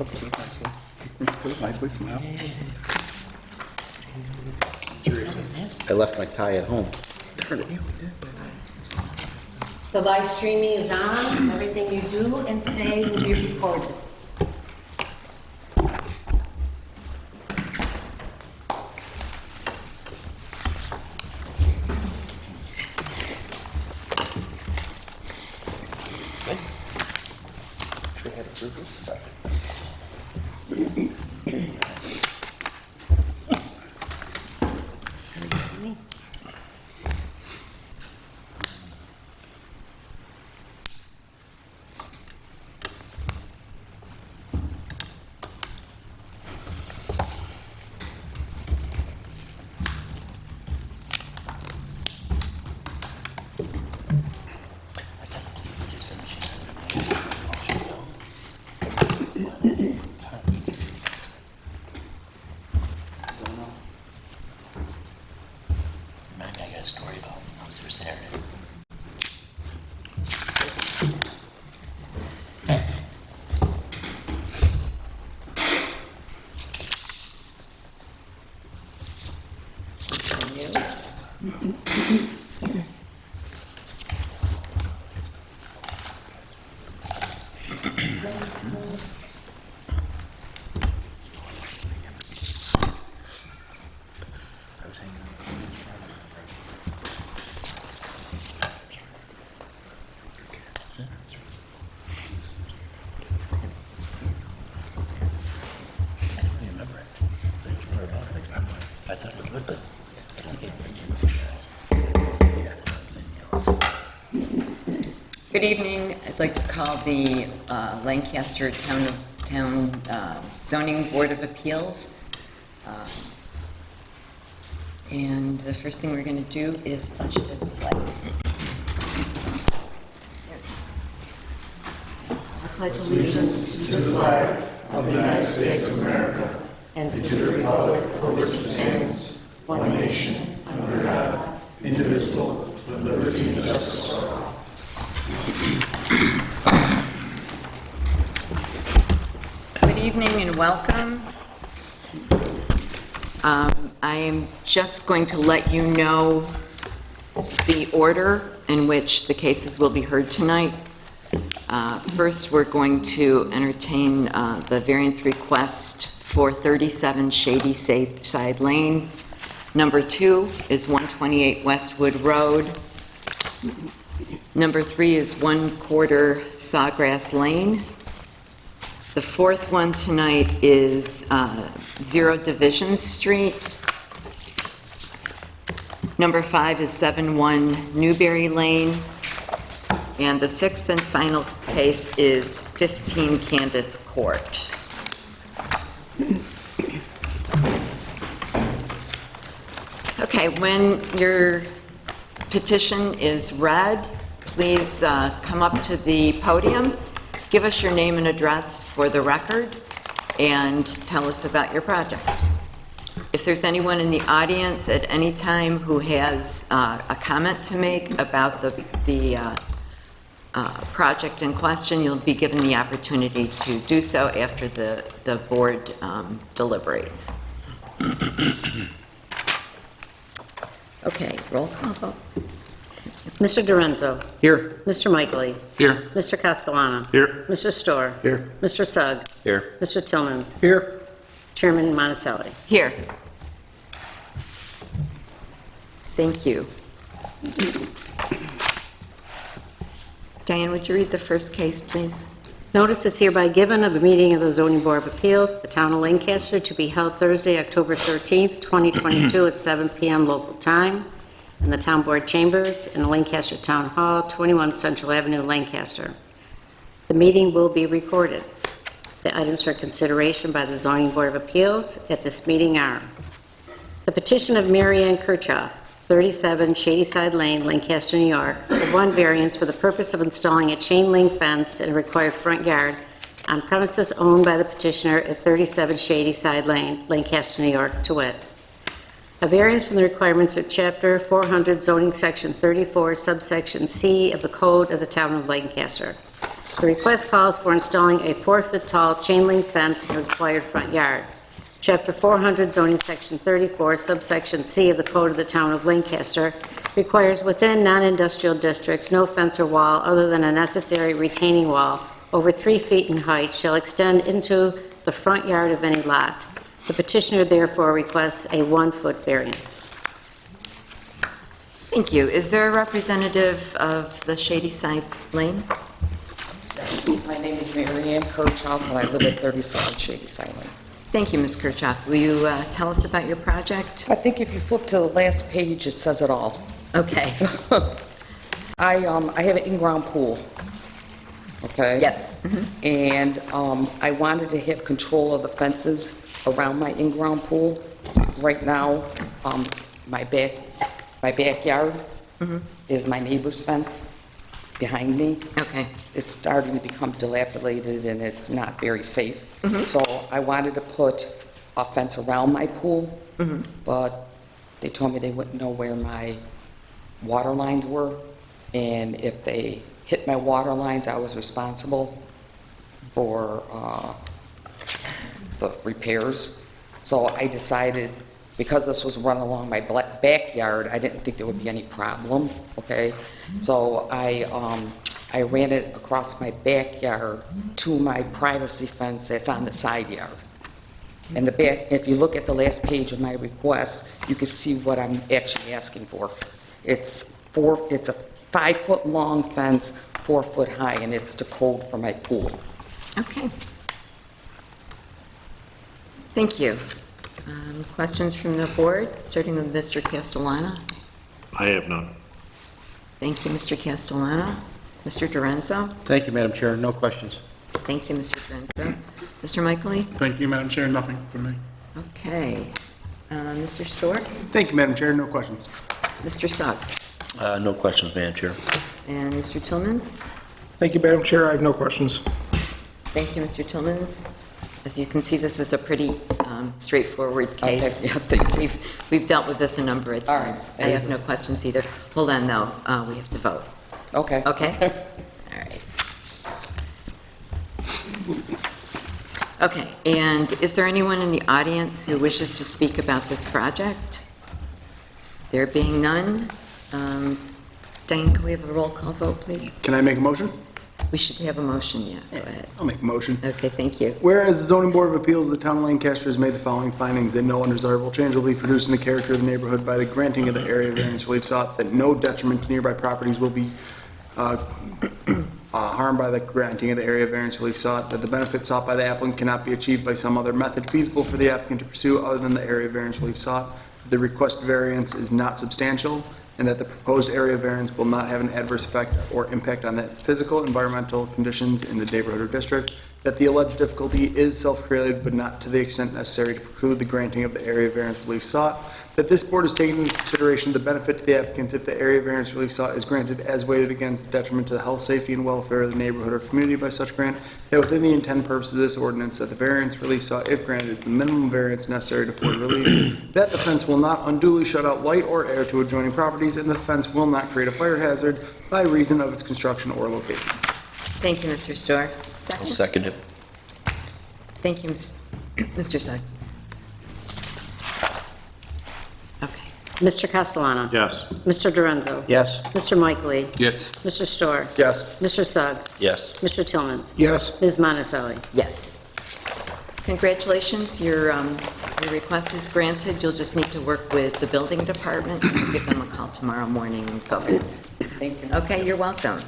Sit nicely, smile. I left my tie at home. The live streaming is on. Everything you do and say will be recorded. Good evening. I'd like to call the Lancaster Town Zoning Board of Appeals. And the first thing we're going to do is pledge the flag. I pledge allegiance To the flag of the United States of America and to the republic for which it stands, one nation, under God, indivisible, with liberty and justice for all. Good evening and welcome. I am just going to let you know the order in which the cases will be heard tonight. First, we're going to entertain the variance request for 37 Shady Side Lane. Number 2 is 128 Westwood Road. Number 3 is 1/4 Sawgrass Lane. The fourth one tonight is 0 Division Street. Number 5 is 71 Newberry Lane. And the sixth and final case is 15 Candace Court. Okay, when your petition is read, please come up to the podium, give us your name and address for the record, and tell us about your project. If there's anyone in the audience at any time who has a comment to make about the project in question, you'll be given the opportunity to do so after the board deliberates. Okay, roll call vote. Mr. Dorenzo. Here. Mr. Michaeli. Here. Mr. Castellano. Here. Mr. Storr. Here. Mr. Sugg. Here. Mr. Tillmans. Here. Chairman Monticelli. Here. Thank you. Diane, would you read the first case, please? Notice is hereby given of a meeting of the Zoning Board of Appeals, the Town of Lancaster, to be held Thursday, October 13th, 2022 at 7 p.m. local time in the Town Board Chambers in the Lancaster Town Hall, 21 Central Avenue, Lancaster. The meeting will be recorded. The items for consideration by the Zoning Board of Appeals at this meeting are the petition of Mary Ann Kirchhoff, 37 Shadyside Lane, Lancaster, New York, for one variance for the purpose of installing a chain link fence in a required front yard on premises owned by the petitioner at 37 Shadyside Lane, Lancaster, New York, to wit. A variance from the requirements of Chapter 400 Zoning Section 34, subsection C of the Code of the Town of Lancaster. The request calls for installing a 4-foot tall chain link fence in the required front yard. Chapter 400, zoning section 34, subsection C of the Code of the Town of Lancaster requires within non-industrial districts, no fence or wall other than a necessary retaining wall over 3 feet in height shall extend into the front yard of any lot. The petitioner therefore requests a 1-foot variance. Thank you. Is there a representative of the Shady Side Lane? My name is Mary Ann Kirchhoff, and I live at 37 Shady Side Lane. Thank you, Ms. Kirchhoff. Will you tell us about your project? I think if you flip to the last page, it says it all. Okay. I have an in-ground pool, okay? Yes. And I wanted to have control of the fences around my in-ground pool. Right now, my backyard is my neighbor's fence behind me. Okay. It's starting to become dilapidated and it's not very safe. So I wanted to put a fence around my pool, but they told me they wouldn't know where my water lines were. And if they hit my water lines, I was responsible for the repairs. So I decided, because this was run along my backyard, I didn't think there would be any problem, okay? So I ran it across my backyard to my privacy fence that's on the side yard. And the back, if you look at the last page of my request, you can see what I'm actually asking for. It's a 5-foot long fence, 4 foot high, and it's the code for my pool. Okay. Thank you. Questions from the board, starting with Mr. Castellano? I have none. Thank you, Mr. Castellano. Mr. Dorenzo? Thank you, Madam Chair. No questions. Thank you, Mr. Dorenzo. Mr. Michaeli? Thank you, Madam Chair. Nothing from me. Okay. Mr. Stork? Thank you, Madam Chair. No questions. Mr. Sugg? No questions, Madam Chair. And Mr. Tillmans? Thank you, Madam Chair. I have no questions. Thank you, Mr. Tillmans. As you can see, this is a pretty straightforward case. Okay, yeah, thank you. We've dealt with this a number of All right, times. I thank have you. no questions either. Hold on, though. We have to vote. Okay. Okay? All right. Okay, and is there anyone in the audience who wishes to speak about this project? There being none, Diane, can we have a roll call vote, please? Can I make a motion? We should have a motion, yeah. Go ahead. I'll make a motion. Okay, thank you. Whereas the Zoning Board of Appeals of the Town of Lancaster has made the following findings: that no undesirable change will be produced in the character of the neighborhood by the granting of the area variance relief sought, that no detriment to nearby properties will be harmed by the granting of the area variance relief sought, that the benefit sought by the applicant cannot be achieved by some other method feasible for the applicant to pursue other than the area variance relief sought, that the request variance is not substantial, and that the proposed area variance will not have an adverse effect or impact on the physical, environmental conditions in the neighborhood or district, that the alleged difficulty is self-created but not to the extent necessary to preclude the granting of the area variance relief sought, that this board is taking into consideration the benefit to the applicants if the area variance relief sought is granted as weighted against the detriment to the health, safety, and welfare of the neighborhood or community by such grant, that within the intent and purpose of this ordinance, that the variance relief sought, if granted, is the minimum variance necessary to afford relief, that the fence will not unduly shut out light or air to adjoining properties, and the fence will not create a fire hazard by reason of its construction or location. Thank you, Mr. Stork. Second? Second it. Thank you, Mr. Sugg. Okay. Mr. Castellano? Yes. Mr. Dorenzo? Yes. Mr. Michaeli? Yes. Mr. Storr? Yes. Mr. Sugg? Yes. Mr. Tillmans? Yes. Ms. Monticelli? Yes. Congratulations, your request is granted. You'll just need to work with the building department. I'll give them a call tomorrow morning and go. Thank you. Okay, you're welcome.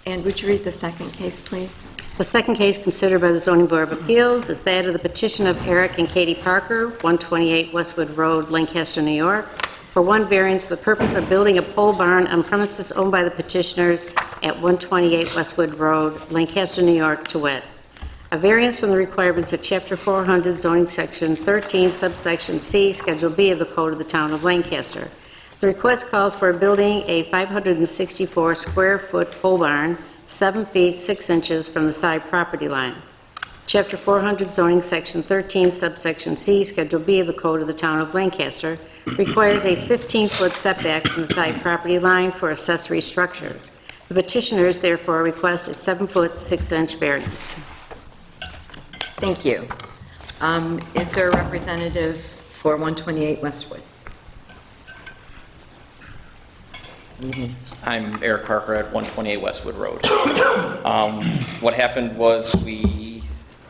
And would you read the second case, please? The second case considered by the Zoning Board of Appeals is that of the petition of Eric and Katie Parker, 128 Westwood Road, Lancaster, New York, for one variance for the purpose of building a pole barn on premises owned by the petitioners at 128 Westwood Road, Lancaster, New York, to wit, a variance from the requirements of Chapter 400, zoning section 13, subsection C, Schedule B of the Code of the Town of Lancaster. The request calls for building a 564 square foot pole barn, 7 feet 6 inches from the side property line. Chapter 400 zoning, Section 13, subsection C, Schedule B of the Code of the Town of Lancaster requires a 15-foot setback from the side property line for accessory structures. The petitioners therefore request a 7-foot 6-inch variance. Thank you. Is there a representative for 128 Westwood? Good evening. I'm Eric Parker at 128 Westwood Road. What happened was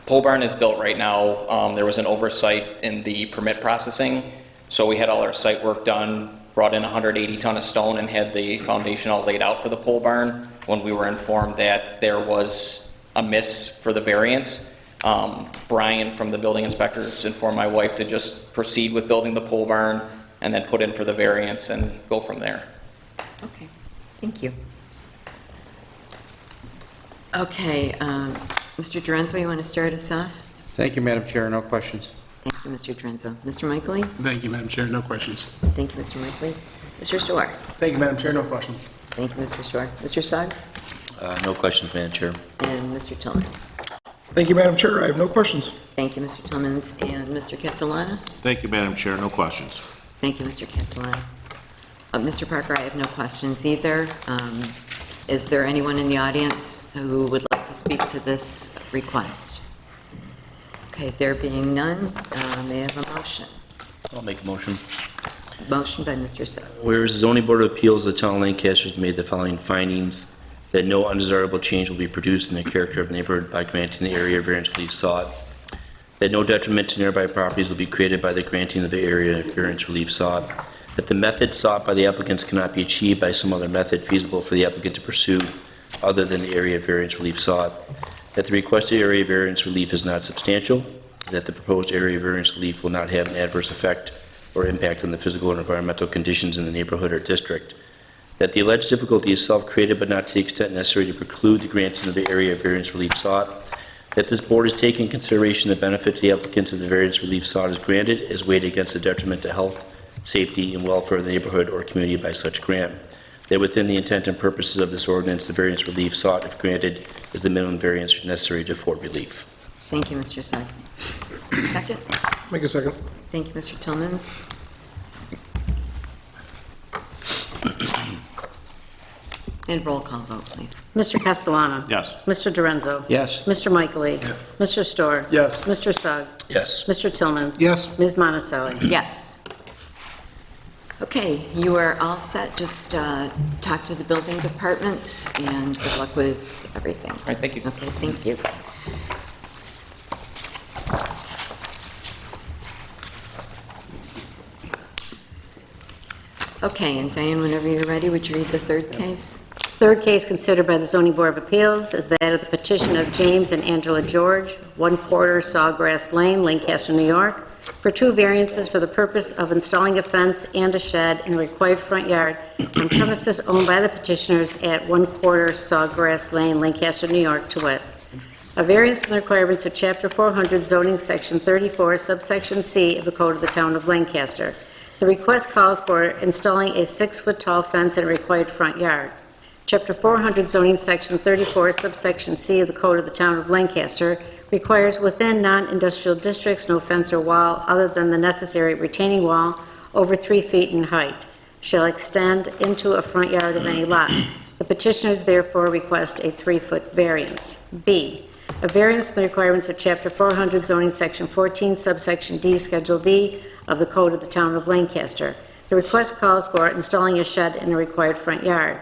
pole barn is built right now. There was an oversight in the permit processing, so we had all our site work done, brought in 180 ton of stone and had the foundation all laid out for the pole barn when we were informed that there was a miss for the variance. Brian from the building inspectors informed my wife to just proceed with building the pole barn and then put in for the variance and go from there. Okay, thank you. Okay, Mr. Dorenzo, you want to start us off? Thank you, Madam Chair. No questions. Thank you, Mr. Dorenzo. Mr. Michaeli? Thank you, Madam Chair. No questions. Thank you, Mr. Michaeli. Mr. Storr? Thank you, Madam Chair. No questions. Thank you, Mr. Storr. Mr. Suggs? No questions, Madam Chair. And Mr. Tillmans? Thank you, Madam Chair. I have no questions. Thank you, Mr. Tillmans. And Mr. Castellano? Thank you, Madam Chair. No questions. Thank you, Mr. Castellano. Mr. Parker, I have no questions either. Is there anyone in the audience who would like to speak to this request? Okay, there being none, may I have a motion? I'll make a motion. Motion by Mr. Suggs. Whereas the zoning board of appeals of the town of Lancaster has made the following findings: that no undesirable change will be produced in the character of the neighborhood by granting the area variance relief sought, that no detriment to nearby properties will be created by the granting of the area variance relief sought, that the method sought by the applicants cannot be achieved by some other method feasible for the applicant to pursue other than the area variance relief sought, that the requested area variance relief is not substantial, that the proposed area variance relief will not have an adverse effect or impact on the physical and environmental conditions in the neighborhood or district, that the alleged difficulty is self-created but not to the extent necessary to preclude the granting of the area variance relief sought, that this board is taking into consideration the benefit to the applicants of the variance relief sought is granted is weighed against the detriment to health, safety, and welfare of the neighborhood or community by such grant, that within the intent and purposes of this ordinance, the variance relief sought, if granted, is the minimum variance necessary to afford relief. Thank you, Mr. Suggs. Second? Make a second. Thank you, Mr. Tillmans. And roll call vote, please. Mr. Castellano? Yes. Mr. Dorenzo? Yes. Mr. Michaeli? Yes. Mr. Storr? Yes. Mr. Suggs? Yes. Mr. Tillmans? Yes. Ms. Monticelli? Yes. Okay, you are all set. Just talk to the building department, and good luck with everything. All right, thank you. Okay, thank you. Okay, and Diane, whenever you're ready, would you read the third case? Third case considered by the Zoning Board of Appeals is that of the petition of James and Angela George, 1/4 Sawgrass Lane, Lancaster, New York, for 2 variances for the purpose of installing a fence and a shed in a required front yard on premises owned by the petitioners at 1/4 Sawgrass Lane, Lancaster, New York, to wit: a variance from the requirements of Chapter 400 zoning, Section 34, subsection C of the Code of the Town of Lancaster. The request calls for installing a 6-foot tall fence in a required front yard. Chapter 400 zoning, Section 34, subsection C of the Code of the Town of Lancaster requires within non-industrial districts no fence or wall other than the necessary retaining wall over 3 feet in height shall extend into a front yard of any lot. The petitioners therefore request a 3-foot variance. B, a variance from the requirements of Chapter 400 zoning, Section 14, subsection D, Schedule B of the Code of the Town of Lancaster. The request calls for installing a shed in a required front yard.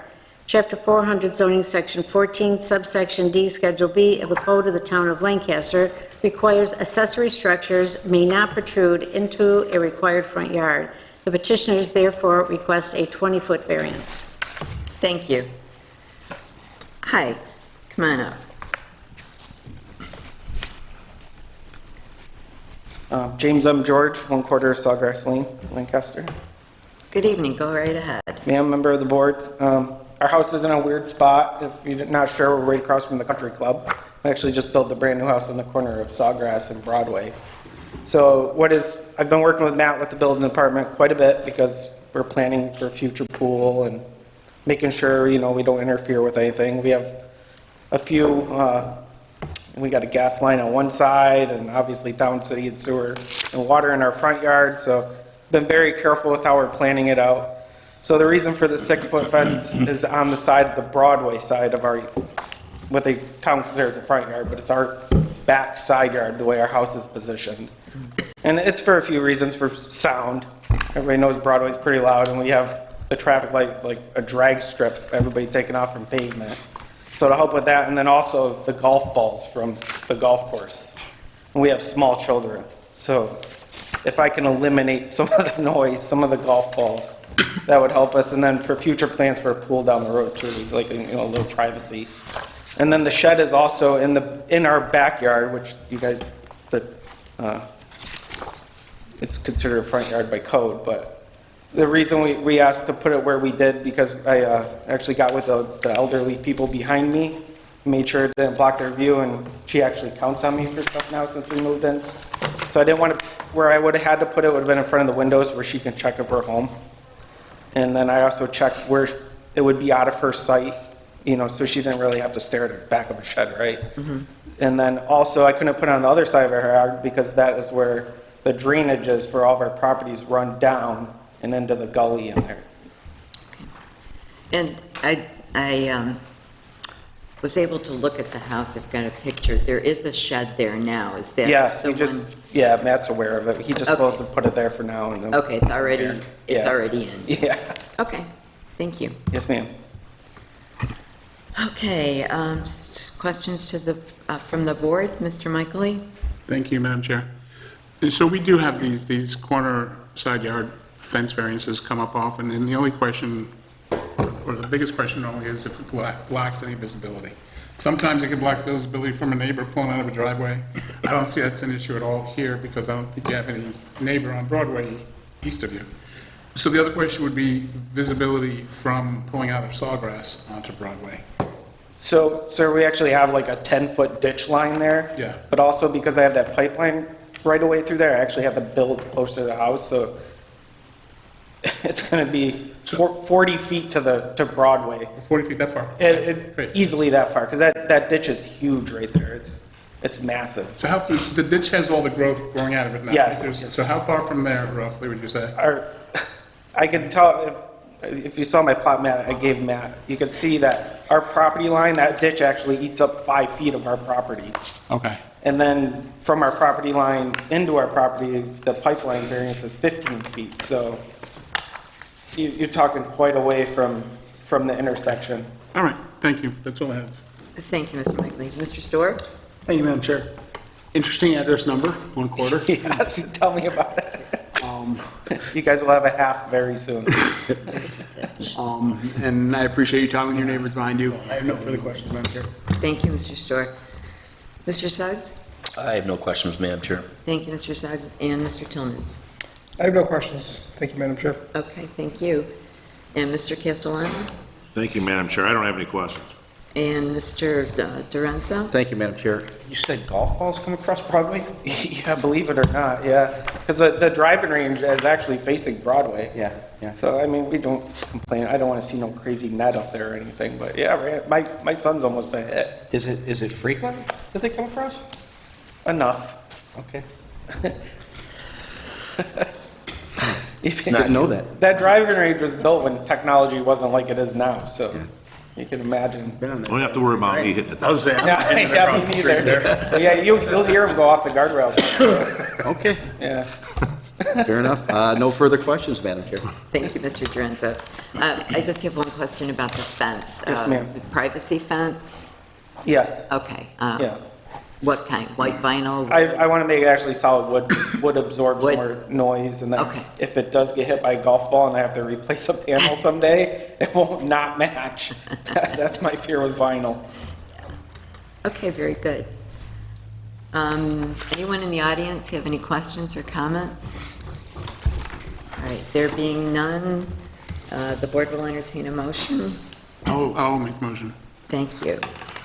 Chapter 400 zoning, Section 14, subsection D, Schedule B of the Code of the Town of Lancaster requires accessory structures may not protrude into a required front yard. The petitioners therefore request a 20-foot variance. Thank you. Hi, come on up. James M. George, 1/4 Sawgrass Lane, Lancaster. Good evening, go right ahead. Ma'am, member of the board. Our house is in a weird spot. If you're not sure, we're right across from the country club. We actually just built a brand new house on the corner of Sawgrass and Broadway. So I've been working with Matt with the building department quite a bit because we're planning for a future pool and making sure, we don't interfere with anything. We have a few And we got a gas line on one side, and obviously town, city, and sewer, and water in our front yard, so been very careful with how we're planning it out. So the reason for the 6-foot fence is on the side, the Broadway side of our, what the town considers a front yard, but it's our back side yard, the way our house is positioned. And it's for a few reasons, for sound. Everybody knows Broadway's pretty loud, and we have the traffic light, it's like a drag strip, everybody taking off from pavement. So to help with that, and then also the golf balls from the golf course. And we have small children, so if I can eliminate some of the noise, some of the golf balls, that would help us. And then for future plans for a pool down the road too, like, you know, a little privacy. And then the shed is also in our backyard, which you guys, it's considered a front yard by code, but the reason we asked to put it where we did, because I actually got with the elderly people behind me, made sure it didn't block their view, and she actually counts on me for stuff now since we moved in. So I didn't want to, where I would have had to put it would have been in front of the windows where she can check if we're home. And then I also checked where it would be out of her sight, you know, so she didn't really have to stare at the back of a shed, right? Mm-hmm. And then also I couldn't put it on the other side of her yard because that is where the drainage is for all of our properties run down and into the gully in there. And I was able to look at the house. I've got a picture. There is a shed there now. Is that Yes, the we just, one? yeah, Matt's aware of it. He just Okay. supposed to put it there for now. And then, Okay, it's already Yeah. in. Yeah, Okay, thank you. yes, ma'am. Okay, questions to the from the board, Mr. Michaeli? Thank you, Madam Chair. So we do have these corner side yard fence variances come up often, and the only question, or the biggest question only, is if it blocks any visibility. Sometimes it can block visibility from a neighbor pulling out of a driveway. I don't see that's an issue at all here because I don't think you have any neighbor on Broadway east of you. So the other question would be visibility from pulling out of Sawgrass onto Broadway. So, sir, we actually have like a 10-foot ditch line there. Yeah. But also because I have that pipeline right away through there, I actually have to build closer to the house, so it's going to be 40 feet to Broadway. 40 feet, that far? Great. Easily that far, because that ditch is huge right there. It's massive. So how, the ditch has all the growth growing out of it now? Yes. So how far from there roughly would you say? I can tell, if you saw my plot map I gave Matt, you could see that our property line, that ditch actually eats up 5 feet of our property. Okay. And then from our property line into our property, the pipeline variance is 15 feet. So you're talking quite away from the intersection. All right, thank you. That's all I have. Thank you, Mr. Michaeli. Mr. Storr? Thank you, Madam Chair. Interesting address number, 1/4. Yes, tell me about it. You guys will have a half very soon. And I appreciate you talking with your neighbors behind you. I have no further questions, Madam Chair. Thank you, Mr. Storr. Mr. Suggs? I have no questions, Madam Chair. Thank you, Mr. Suggs. And Mr. Tillmans? I have no questions. Thank you, Madam Chair. Okay, thank you. And Mr. Castellano? Thank you, Madam Chair. I don't have any questions. And Mr. Dorenzo? Thank you, Madam Chair. You said golf balls come across Broadway? Yeah, believe it or not, yeah. Because the driving range is actually facing Broadway. Yeah, yeah. So, I mean, we don't complain. I don't want to see no crazy net up there or anything, but yeah, my son's almost been hit. Is it frequent that they come across? Enough. Okay. Didn't know that. That driving range was built when technology wasn't like it is now, so you can imagine. Don't have to worry about me hitting it. I was saying, Yeah, yeah, me either. But yeah, you'll hear them go off the guardrails. Okay, Yeah. fair enough. No further questions, Madam Chair. Thank you, Mr. Dorenzo. I just have one question about the fence. Yes, ma'am. Privacy fence? Yes, Okay. yeah. What kind? White vinyl? I want to make it actually solid wood. Wood absorbs Wood. more noise, and then Okay. if it does get hit by a golf ball and I have to replace a panel someday, it won't not match. That's my fear with vinyl. Okay, very good. Anyone in the audience have any questions or comments? All right, there being none, the board will entertain a motion. I'll make the motion. Thank you.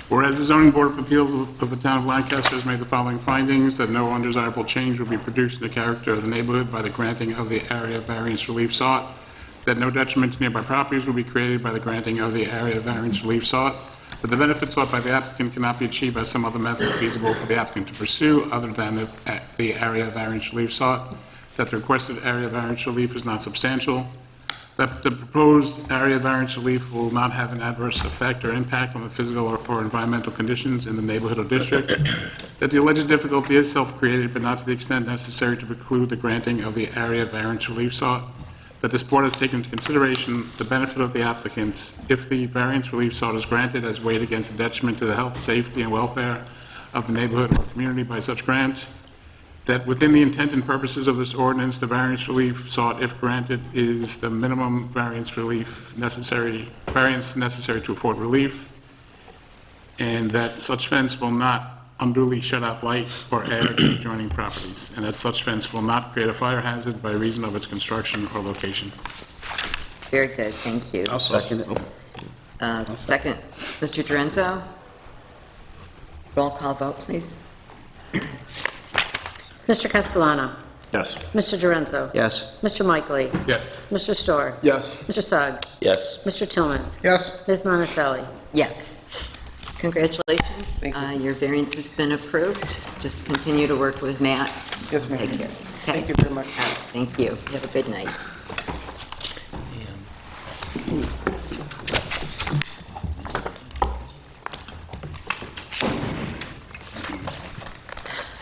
Whereas the zoning board of appeals of the town of Lancaster has made the following findings, that no undesirable change will be produced in the character of the neighborhood by the granting of the area variance relief sought, that no detriment to nearby properties will be created by the granting of the area variance relief sought, that the benefit sought by the applicant cannot be achieved by some other method feasible for the applicant to pursue other than the area variance relief sought, that the requested area variance relief is not substantial, that the proposed area variance relief will not have an adverse effect or impact on the physical or environmental conditions in the neighborhood or district, that the alleged difficulty is self-created but not to the extent necessary to preclude the granting of the area variance relief sought, that this board has taken into consideration the benefit of the applicants if the variance relief sought is granted as weighed against the detriment to the health, safety, and welfare of the neighborhood or community by such grant, that within the intent and purposes of this ordinance, the variance relief sought, if granted, is the minimum variance necessary to afford relief, and that such fence will not unduly shut out light or air to adjoining properties, and that such fence will not create a fire hazard by reason of its construction or location. Very good, thank you. I'll second it. Second, Mr. Dorenzo? Roll call vote, please. Mr. Castellano. Yes. Mr. Dorenzo. Yes. Mr. Michaely. Yes. Mr. Storr. Yes. Mr. Sugg. Yes. Mr. Tillman. Yes. Ms. Monticelli. Yes. Congratulations. Thank you. Your variance has been approved. Just continue to work with Matt. Yes, ma'am. Take care. Thank you very much. Thank you. Have a good night.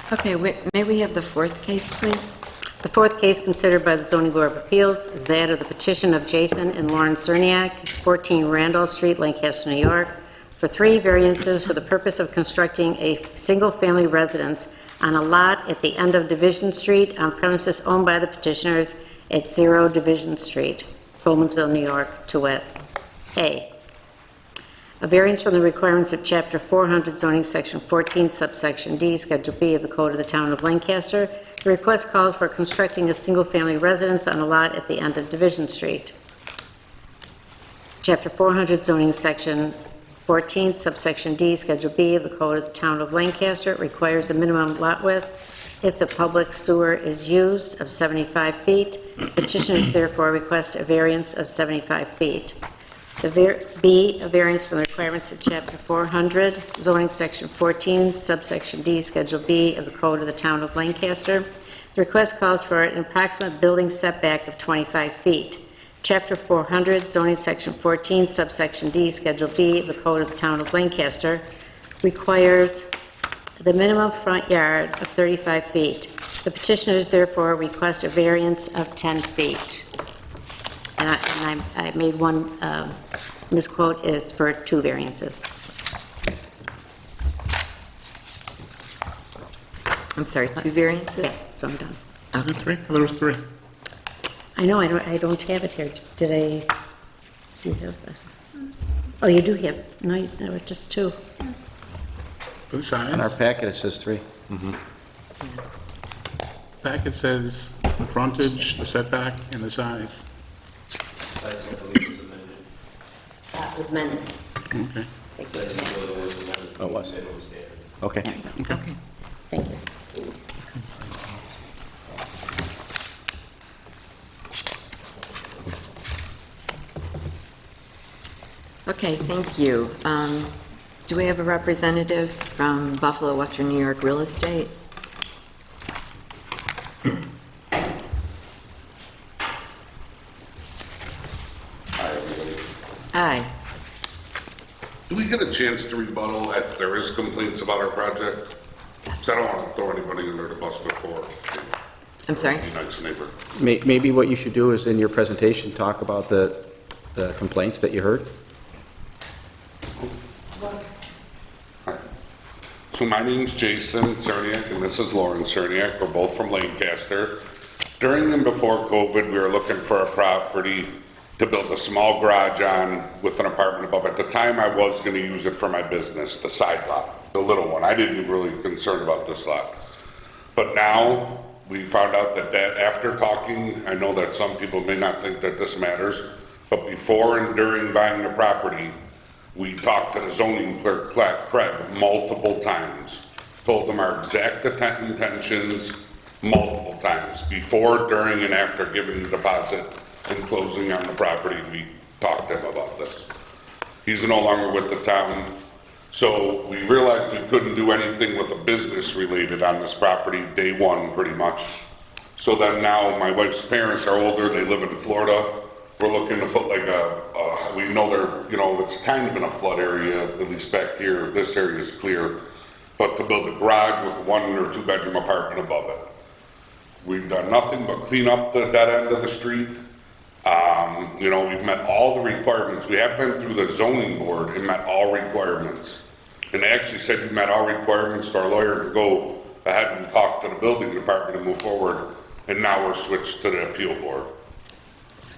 Okay, may we have the fourth case, please? The fourth case considered by the Zoning Board of Appeals is that of the petition of Jason and Lauren Cerniak, 14 Randolph Street, Lancaster, New York, for 3 variances for the purpose of constructing a single-family residence on a lot at the end of Division Street on premises owned by the petitioners at 0 Division Street, Bowmansville, New York, to wit. A variance from the requirements of Chapter 400 zoning Section 14, subsection D, Schedule B of the Code of the Town of Lancaster. The request calls for constructing a single-family residence on a lot at the end of Division Street. Chapter 400 zoning Section 14, subsection D, Schedule B of the Code of the Town of Lancaster requires a minimum lot width if the public sewer is used of 75 feet. Petitioners therefore request a variance of 75 feet. B, a variance from the requirements of Chapter 400, zoning Section 14, subsection D, Schedule B of the Code of the Town of Lancaster. The request calls for an approximate building setback of 25 feet. Chapter 400, zoning Section 14, subsection D, Schedule B of the Code of the Town of Lancaster requires the minimum front yard of 35 feet. The petitioners therefore request a variance of 10 feet. And I made one misquote, it's for 2 variances. I'm sorry, 2 variances? Yes, so I'm done. Was it 3? There was 3. I know, I don't have it here. Did I, do you have that? Oh, you do have, no, there were just 2. For the size? On our packet, it says 3. Packet says the frontage, the setback, and the size. That was amended. Okay. Oh, it was. Okay. Okay. Thank you. Okay, thank you. Do we have a representative from Buffalo Western New York Real Estate? Hi. Do we get a chance to rebuttal if there is complaints about our project? Yes. I don't want to throw anybody under the bus before. I'm sorry? Be a nice neighbor. Maybe what you should do is in your presentation, talk about the complaints that you heard. Hi. So my name's Jason Cerniak and this is Lauren Cerniak. We're both from Lancaster. During and before COVID, we were looking for a property to build a small garage on with an apartment above. At the time, I was going to use it for my business, the side lot, the little one. I didn't really concern about this lot. But now we found out that after talking, I know that some people may not think that this matters, but before and during buying the property, we talked to the zoning clerk, Craig, multiple times. Told them our exact intentions multiple times, before, during, and after giving the deposit and closing on the property. We talked to him about this. He's no longer with the town. So we realized we couldn't do anything with a business related on this property day one, pretty much. So then now my wife's parents are older, they live in Florida. We're looking to put like we know they're, you know, it's kind of in a flood area, at least back here, this area is clear. But to build a garage with 1 or 2 bedroom apartment above it. We've done nothing but clean up that end of the street. You know, we've met all the requirements. We have been through the zoning board and met all requirements. And they actually said we met all requirements for our lawyer to go ahead and talk to the building department and move forward. And now we're switched to the appeal board.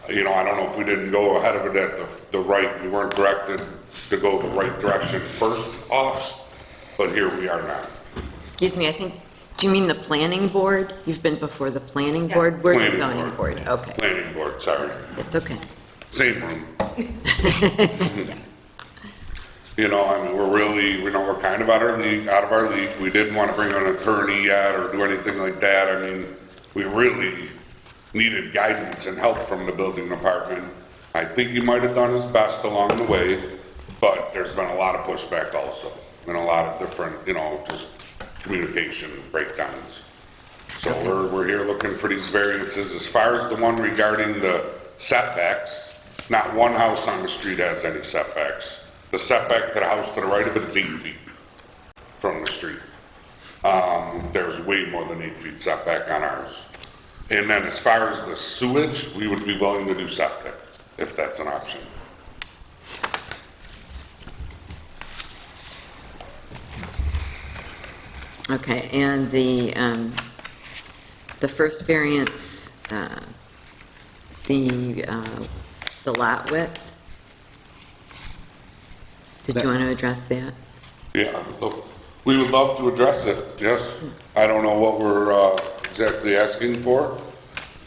You know, I don't know if we didn't go ahead of it at the right, we weren't directed to go the right direction first off, but here we are now. Excuse me, I think, do you mean the planning board? You've been before the planning board? We're the Planning zoning board, okay. Planning board, sorry. It's okay. Same room. You know, I mean, we're really, you know, we're kind of out of our league. We didn't want to bring an attorney yet or do anything like that. I mean, we really needed guidance and help from the building department. I think he might have done his best along the way, but there's been a lot of pushback also, and a lot of different, you know, just communication breakdowns. So we're here looking for these variances. As far as the one regarding the setbacks, not one house on the street has any setbacks. The setback to the house to the right of it is 8 feet from the street. There's way more than 8 feet setback on ours. And then as far as the sewage, we would be willing to do septic, if that's an option. Okay, and the first variance, the lot width, did you want to address that? Yeah, we would love to address it, yes. I don't know what we're exactly asking for,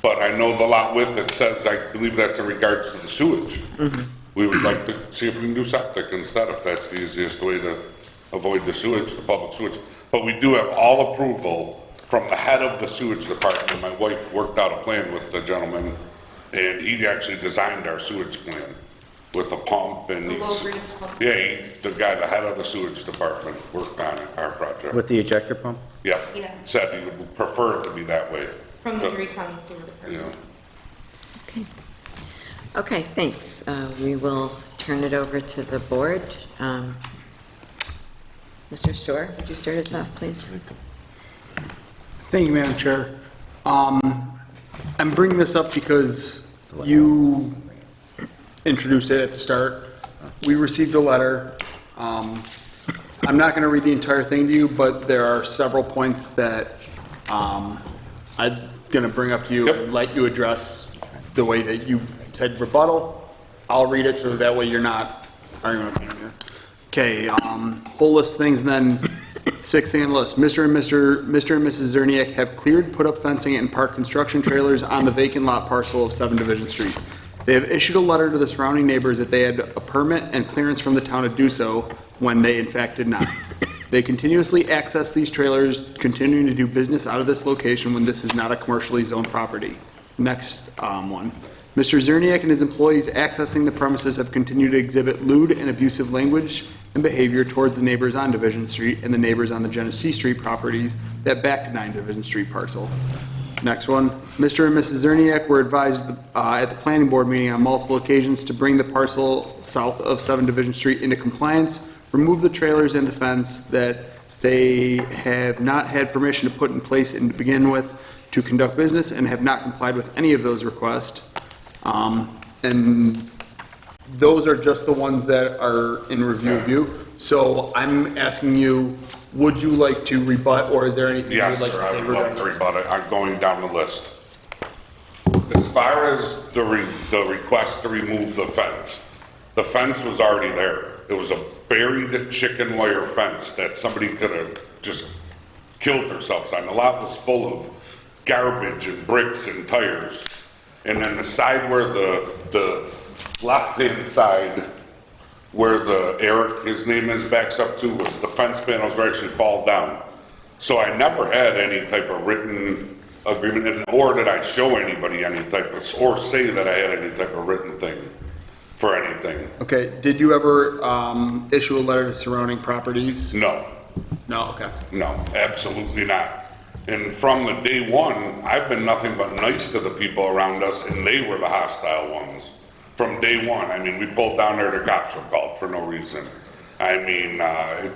but I know the lot width, it says, I believe that's in regards to the sewage. Mm-hmm. We would like to see if we can do septic instead, if that's the easiest way to avoid the sewage, the public sewage. But we do have all approval from the head of the sewage department. My wife worked out a plan with the gentleman, and he actually designed our sewage plan with a pump and the head of the sewage department worked on it, our project. With the ejector pump? Yep. Yeah. Said he would prefer it to be that way. From the Erie County Sewer Department. Yeah. Okay. Okay, thanks. We will turn it over to the board. Mr. Storr, would you start us off, please? Thank you, Madam Chair. I'm bringing this up because you introduced it at the start. We received a letter. I'm not going to read the entire thing to you, but there are several points that I'm going to bring up to you and let you address the way that you said rebuttal. I'll read it so that way you're not arguing with me here. Okay, whole list of things, and then sixth thing on the list. Mr. and Mrs. Zerniak have cleared, put up fencing, and parked construction trailers on the vacant lot parcel of 7 Division Street. They have issued a letter to the surrounding neighbors that they had a permit and clearance from the town to do so when they in fact did not. They continuously access these trailers, continuing to do business out of this location when this is not a commercially zoned property. Next one. Mr. Zerniak and his employees accessing the premises have continued to exhibit lewd and abusive language and behavior towards the neighbors on Division Street and the neighbors on the Genesee Street properties that back to 9 Division Street parcel. Next one. Mr. and Mrs. Zerniak were advised at the planning board meeting on multiple occasions to bring the parcel south of 7 Division Street into compliance, remove the trailers and the fence that they have not had permission to put in place and to begin with to conduct business and have not complied with any of those requests. And those are just the ones that are in review of you. So I'm asking you, would you like to rebut, or is there anything you would like to say? Yes, sir, I would love to rebut it. I'm going down the list. As far as the request to remove the fence was already there. It was a buried chicken wire fence that somebody could have just killed themselves on. The lot was full of garbage and bricks and tires. And then the side where the left-hand side where the Eric, his name is, backs up to, was the fence panels were actually fall down. So I never had any type of written agreement, or did I show anybody any type of, or say that I had any type of written thing for anything. thing. Okay, did you ever issue a letter to surrounding properties? No, No, okay. no, absolutely not. And from the day one, I've been nothing but nice to the people around us, and they were the hostile ones. From day one, I mean, we pulled down there, the cops were called for no reason. I mean,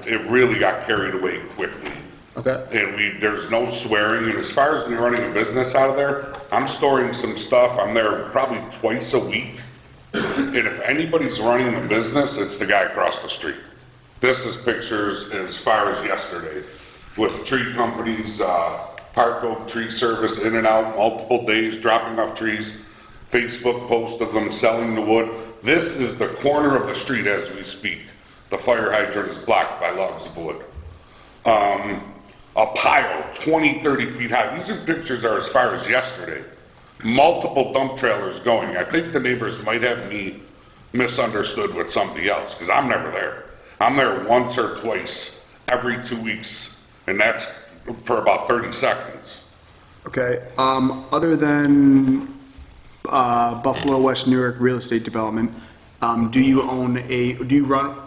it really got carried away quickly. Okay. And there's no swearing, and as far as me running a business out of there, I'm storing some stuff, I'm there probably twice a week. And if anybody's running a business, it's the guy across the street. This is pictures as far as yesterday, with tree companies, Park Oak Tree Service in and out, multiple days, dropping off trees, Facebook post of them selling the wood. This is the corner of the street as we speak. The fire hydrant is blocked by logs of wood. A pile 20, 30 feet high. These pictures are as far as yesterday. Multiple dump trailers going. I think the neighbors might have me misunderstood with somebody else, because I'm never there. I'm there once or twice every 2 weeks, and that's for about 30 seconds. Okay, other than Buffalo West Newark Real Estate Development, do you own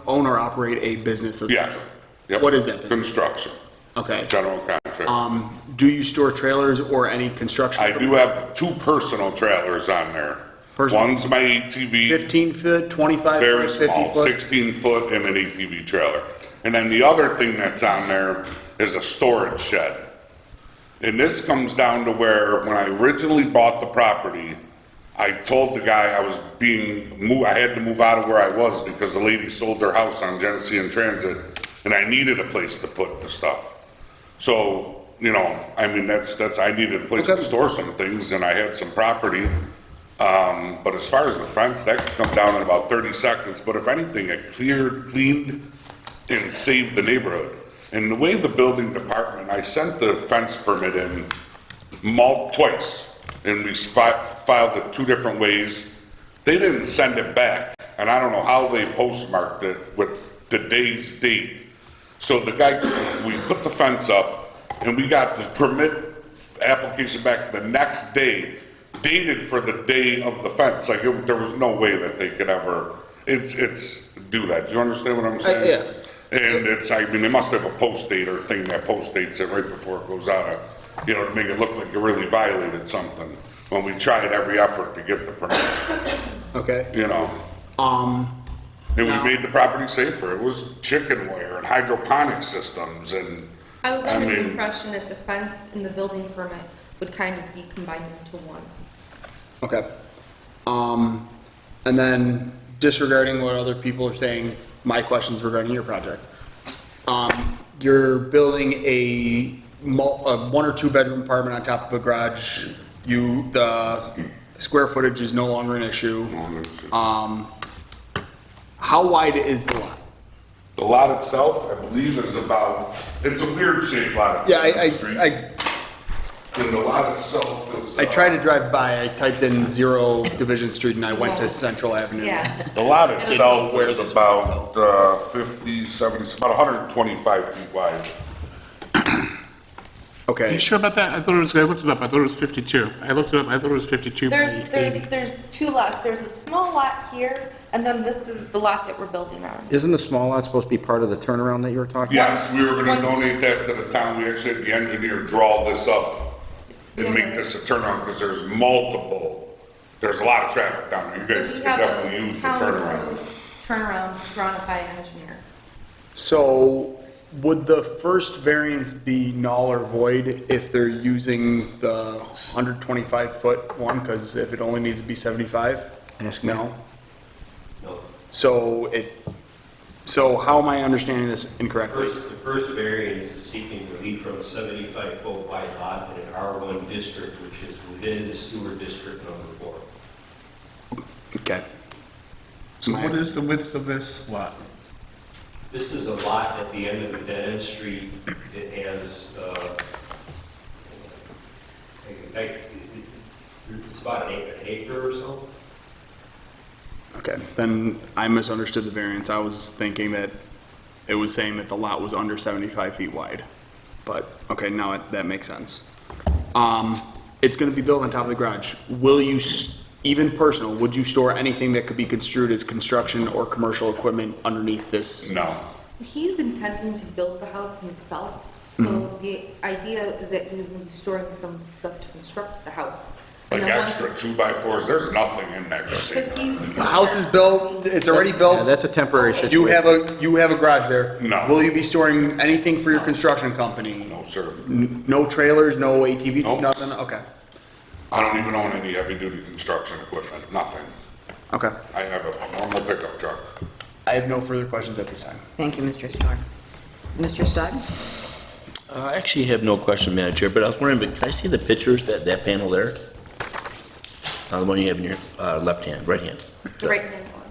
or operate a business? Yeah. Yep. What is that business? Construction. Okay. General contractor. Do you store trailers or any construction? I do have 2 personal trailers on there. Personal. One's my ATV. 15 foot, 25 Very foot, 50 small, foot? 16 foot and an ATV trailer. And then the other thing that's on there is a storage shed. And this comes down to where, when I originally bought the property, I told the guy I had to move out of where I was because the lady sold their house on Genesee and Transit, and I needed a place to put the stuff. So, you know, I mean, I needed a place to store some things, and I had some property. But as far as the fence, that could come down in about 30 seconds. But if anything, it cleaned and saved the neighborhood. And the way the building department, I sent the fence permit in twice, and we filed it 2 different ways. They didn't send it back, and I don't know how they postmarked it with the day's date. So the guy, we put the fence up, and we got the permit application back the next day, dated for the day of the fence. Like, there was no way that they could ever, do that. Do you understand what I'm saying? Yeah. And they must have a post date or thing that post dates it right before it goes out to make it look like you really violated something, when we tried every effort to get the permit. Okay. And we made the property safer. It was chicken wire and hydroponic systems, and I was under the impression that the fence and the building permit would kind of be combined into one. Okay. And then disregarding what other people are saying, my questions regarding your project. You're building a 1 or 2 bedroom apartment on top of a garage. The square footage is no longer an issue. How wide is the lot? The lot itself, I believe, is it's a weird shaped lot. Yeah, And the lot itself is. I tried to drive by, I typed in 0 Division Street and I went to Central Avenue. Yeah. The lot itself is about 50, 70, it's about 125 feet wide. Are Okay. you sure about that? I looked it up, I thought it was 52. I looked it up, I thought it was 52 by 80. There's 2 lots. There's a small lot here, and then this is the lot that we're building on. Isn't the small lot supposed to be part of the turnaround that you were talking about? Yes, we were gonna donate that to the town. We actually had the engineer draw this up and make this a turnaround, because there's a lot of traffic down there. You guys could definitely use the turnaround. Turnaround drawn up by an engineer. So would the first variance be null or void if they're using the 125 foot one? Because if it only needs to be 75? Ask me. No? No. So how am I understanding this incorrectly? The first variance is seeking relief from a 75-foot wide lot in an R1 district, which is within the sewer district number 4. Okay. So what is the width of this lot? This is a lot at the end of a dead end street. It has, it's about an acre or so. Okay, then I misunderstood the variance. I was thinking that it was saying that the lot was under 75 feet wide. But, okay, now that makes sense. It's gonna be built on top of the garage. Will you even personal, would you store anything that could be construed as construction or commercial equipment underneath this? No. He's intending to build the house himself, so the idea is that he was going to be storing some stuff to construct the house. Like And then once- extra 2x4s, there's nothing in that Because container. he's. The house is built, it's already Yeah, built. that's a temporary situation. You have a garage there. No. Will you be storing anything for your construction company? No, sir. No trailers, no ATV, Nope. nothing? Okay, I don't even own any heavy-duty construction equipment, nothing. okay. I have a normal pickup truck. I have no further questions at this time. Thank you, Mr. Starr. Mr. Sugg? I actually have no question, Madam Chair, but I was wondering, but can I see the pictures, that panel there? The one you have in your left hand, right hand? The right hand one,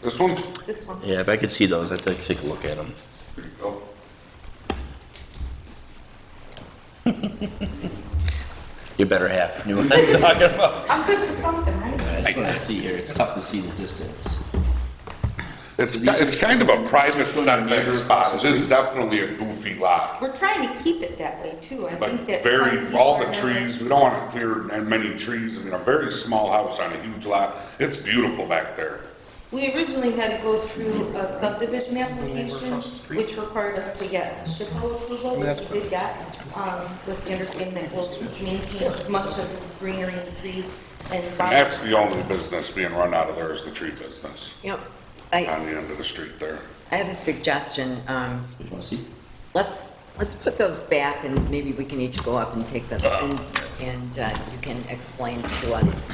This one? this one. Yeah, if I could see those, I'd like to take a look at them. Here you go. Your better half knew what I'm talking about. I'm good for something, right? I just want to see here, it's tough to see the distance. It's kind of a private setback spot. It is definitely a goofy lot. We're trying to keep it that way too. I think Like that. very, some people all the are trees, nervous. we don't want to clear many trees. I mean, a very small house on a huge lot. It's beautiful back there. We originally had to go through a subdivision application, which required us to get SHPO approval, which we did get, with the understanding that we'll maintain as much of the greenery and trees and. And that's the only business being run out of there is the tree business Yep. on the end of the street there. I have a suggestion. You want to see? Let's put those back and maybe we can each go up and take them. And you can explain to us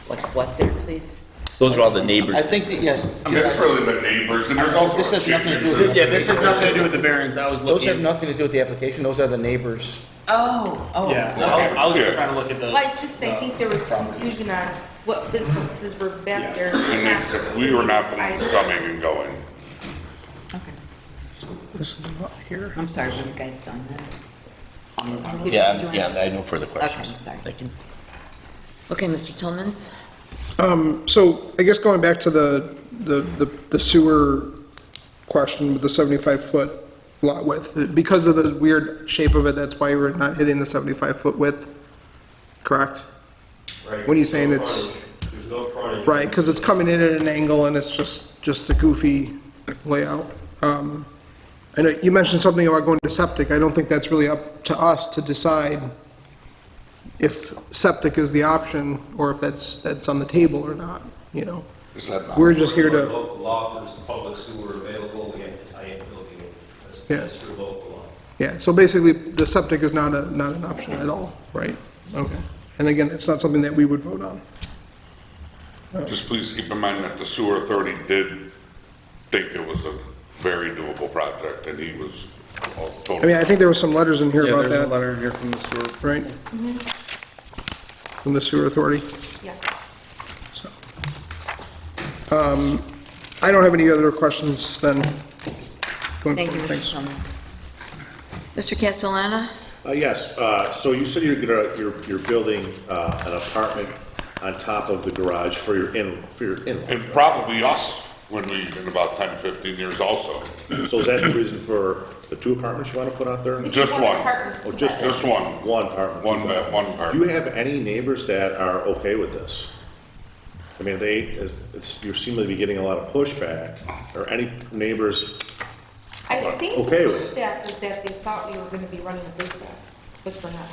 what's what there, please. Those are all the neighbors. I think that, yeah, It's really the neighbors and there's also This a has nothing to chicken. do with Yeah, this has nothing to do with the variance. I was those have looking. nothing to do with the application, those are the neighbors. Oh. Yeah, I was just Yeah. trying to look at the. Well, I think there was confusion on what businesses were back there. And we were not the ones coming and going. Okay. This is up here. I'm sorry, were you guys done then? Yeah, I have no further questions. Okay, I'm sorry. Thank you. Okay, Mr. Tillmans? So I guess going back to the sewer question with the 75-foot lot width, because of the weird shape of it, that's why we're not hitting the 75-foot width, correct? Right. What are you saying? There's It's- no frontage. There's no frontage. Right, because it's coming in at an angle and it's just a goofy layout. I know you mentioned something about going to septic. I don't think that's really up to us to decide if septic is the option or if that's on the table or not, you know? Is that not? We're just here to, Local law, there's public sewer available, we have to tie in building it. That's your local law. yeah, so basically, the septic is not an option at all, right? Okay. And again, it's not something that we would vote on. Just please keep in mind that the sewer authority did think it was a very doable project and he was I totally. mean, I think there were some letters in here Yeah, about there's a that, letter in here from the sewer. right? From the sewer authority. Yes. I don't have any other questions then. Going Thank you, forward. Mr. Thanks. Tillmans. Mr. Castellana? Yes, so you said you're building an apartment on top of the garage for your in-laws. And probably us when we, in about 10, 15 years also. So is that the reason for the 2 apartments you want to put out there? Just one. apartment, Oh, just one. One apartment. One Do you apartment. have any neighbors that are okay with this? I mean, you seem to be getting a lot of pushback, or any neighbors? I think the Okay with it. pushback is that they thought we were going to be running a business, which we're not.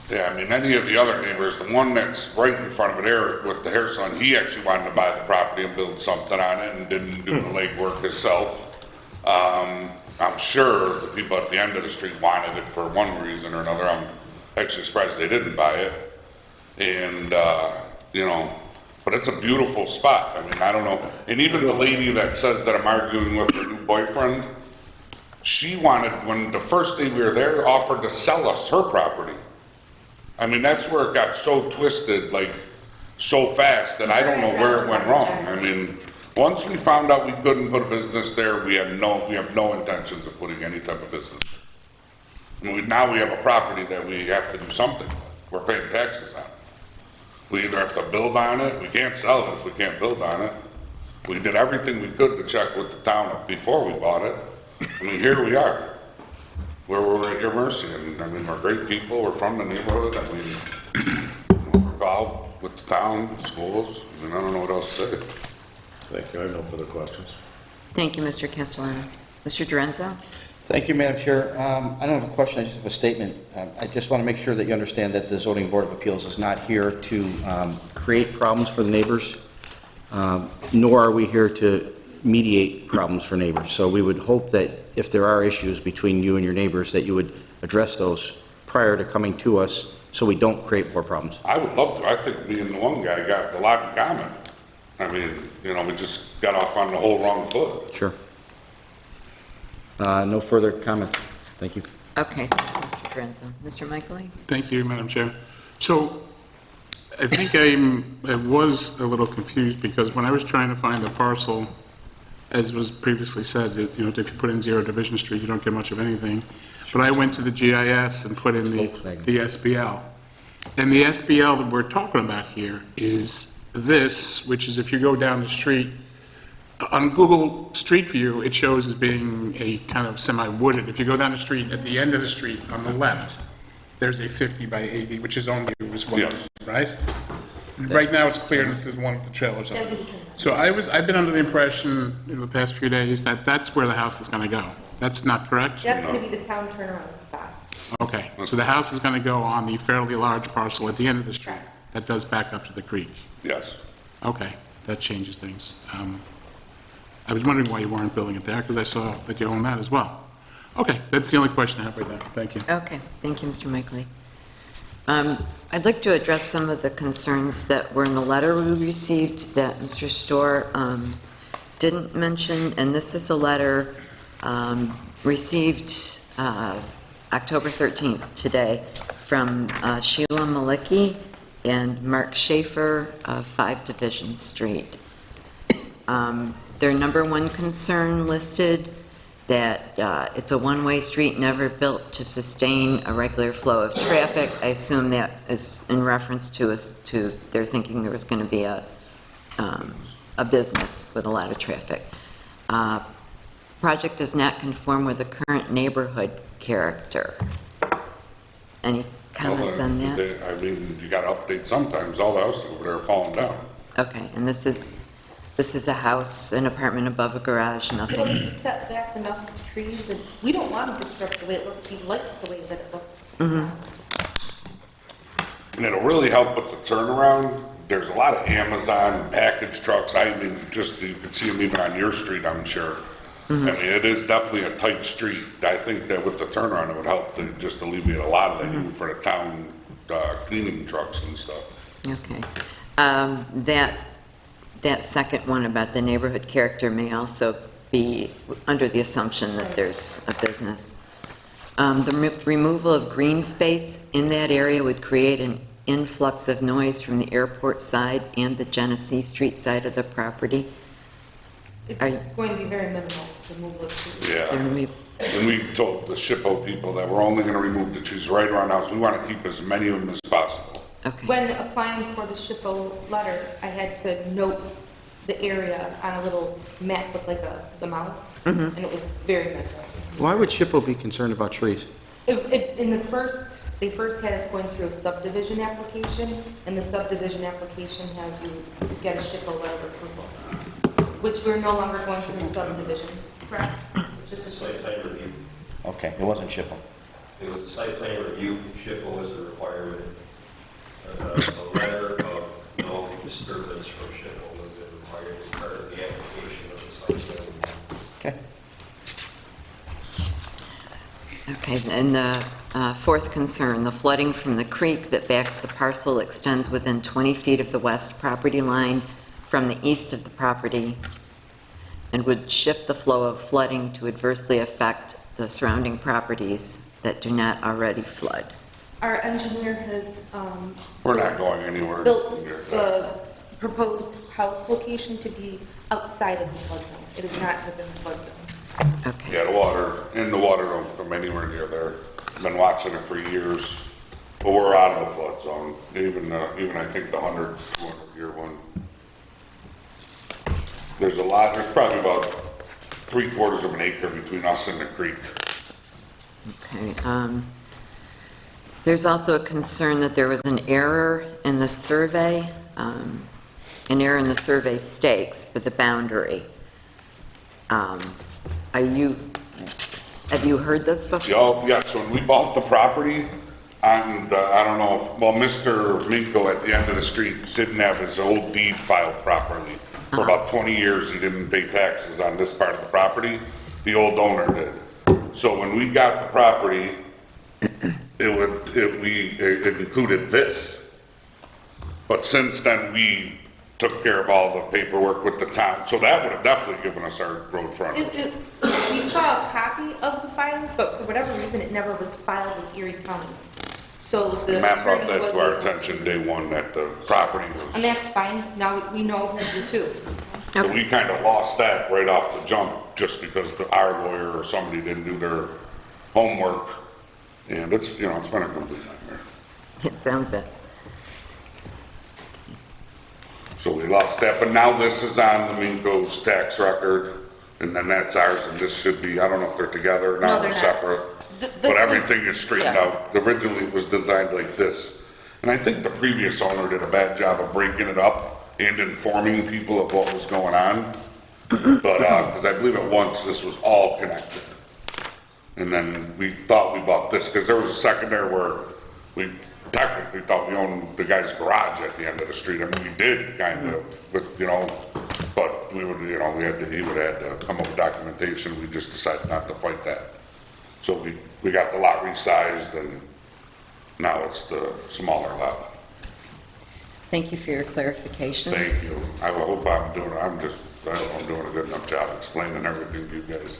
Yeah, I mean, any of the other neighbors, the one that's right in front of it, Eric, with the hair salon, he actually wanted to buy the property and build something on it and didn't do the legwork himself. I'm sure the people at the end of the street wanted it for one reason or another. I'm actually surprised they didn't buy it. And, you know, but it's a beautiful spot. I mean, I don't know. And even the lady that says that I'm arguing with her new boyfriend, she wanted, when the first day we were there, offered to sell us her property. I mean, that's where it got so twisted, like, so fast that I don't know where it went wrong. I mean, once we found out we couldn't put a business there, we have no intentions of putting any type of business. I mean, now we have a property that we have to do something with. We're paying taxes on it. We either have to build on it, we can't sell it if we can't build on it. We did everything we could to check with the town before we bought it. I mean, here we are. We're at your mercy, and I mean, we're great people, we're from the neighborhood, I mean, we're involved with the town, schools, I mean, I don't know what else to say. Thank you, I have no further questions. Thank you, Mr. Castellano. Mr. Dorenzo? Thank you, Madam Chair. I don't have a question, I just have a statement. I just want to make sure that you understand that the Zoning Board of Appeals is not here to create problems for the neighbors, nor are we here to mediate problems for neighbors. So we would hope that if there are issues between you and your neighbors, that you would address those prior to coming to us, so we don't create more problems. I would love to. I think me and the one guy got a lot in common. I mean, you know, we just got off on the whole wrong foot. Sure. No further comments. Thank you. Okay, thanks, Mr. Dorenzo. Mr. Michaeli? Thank you, Madam Chair. So I think I was a little confused because when I was trying to find the parcel, as was previously said, that, you know, if you put in 0 Division Street, you don't get much of anything. But I went to the GIS and put in the SBL. And the SBL that we're talking about here is this, which is if you go down the street, on Google Street View, it shows as being a kind of semi-wooded. If you go down the street, at the end of the street on the left, there's a 50 by 80, which is only as well, right? Right now, it's clear, and this is one of the trailers. So I've been under the impression in the past few days that that's where the house is going to go. That's not correct? That's going to be the town turnaround spot. Okay, so the house is going to go on the fairly large parcel at the end of the street that does back up to the creek? Yes. Okay, that changes things. I was wondering why you weren't building it there, because I saw that you own that as well. Okay, that's the only question I have right now. Thank you. Okay, thank you, Mr. Michaeli. I'd like to address some of the concerns that were in the letter we received that Mr. Storr didn't mention, and this is a letter received October 13th, today, from Sheila Malicki and Mark Schaefer of 5 Division Street. Their number one concern listed that it's a one-way street never built to sustain a regular flow of traffic. I assume that is in reference to their thinking there was going to be a business with a lot of traffic. Project does not conform with the current neighborhood character. Any comments on that? I mean, you got to update sometimes. All the houses over there are falling down. Okay, and this is a house, an apartment above a garage, nothing. Well, we set back enough trees, and we don't want to disrupt the way it looks. We like the way that it looks. Mm-hmm. And it'll really help with the turnaround. There's a lot of Amazon and package trucks. I mean, just you can see them even on your street, I'm sure. Mm-hmm. I mean, it is definitely a tight street. I think that with the turnaround, it would help to just alleviate a lot of that, even for the town cleaning trucks and stuff. Okay. That second one about the neighborhood character may also be under the assumption that there's a business. The removal of green space in that area would create an influx of noise from the airport side and the Genesee Street side of the property. It's going to be very minimal, the removal of trees. Yeah. And we told the SHPO people that we're only going to remove the trees right around the house. We want to keep as many of them as possible. Okay. When applying for the SHPO letter, I had to note the area on a little map with like the mouse, and it was very minimal. Why would SHPO be concerned about trees? They first had us going through a subdivision application, and the subdivision application has you get a SHPO letter of approval, which we're no longer going through subdivision, correct? It's just a Site plan review. Okay, it wasn't SHPO. It was a site plan review. SHPO was a requirement. A letter of no disturbance from SHPO was required as part of the application of the site plan. Okay. Okay, and the fourth concern, the flooding from the creek that backs the parcel extends within 20 feet of the west property line from the east of the property and would shift the flow of flooding to adversely affect the surrounding properties that do not already flood. Our engineer has We're not going anywhere. built the proposed house location to be outside of the flood zone. It is not within the flood zone. Okay. Yeah, the water don't come anywhere near there. I've been watching it for years, but we're out of the flood zone. Even I think the 100, 200-year one. There's probably about 3/4 of an acre between us and the creek. Okay. There's also a concern that there was an error in the survey, an error in the survey stakes for the boundary. Have you heard this before? Yes, when we bought the property, and I don't know if, well, Mr. Minko at the end of the street didn't have his old deed filed properly. For about 20 years, he didn't pay taxes on this part of the property. The old owner did. So when we got the property, it included this. But since then, we took care of all the paperwork with the town, so that would have definitely given us our road frontage. We saw a copy of the filings, but for whatever reason, it never was filed with Erie County. So the Matt brought attorney that to our wasn't, attention day one, that the property was. and that's fine, now we know who's who. So we kind of lost that right off the jump, just because our lawyer or somebody didn't do their homework. And it's, it's been a complete nightmare. It sounds it. So we lost that, but now this is on the Minko's tax record, and then that's ours, and this should be, I don't know if they're together, now No, they're they're not. separate. This But was- everything is straightened yeah. out. Originally, it was designed like this. And I think the previous owner did a bad job of breaking it up and informing people of what was going on. But, because I believe at once this was all connected. And then we thought we bought this, because there was a second there where we technically thought we owned the guy's garage at the end of the street. I mean, we did kind of, but, but we would, he would have had to come up with documentation. We just decided not to fight that. So we got the lot resized, and now it's the smaller lot. Thank you for your clarification. Thank you. I hope I'm doing a good enough job explaining everything to you guys.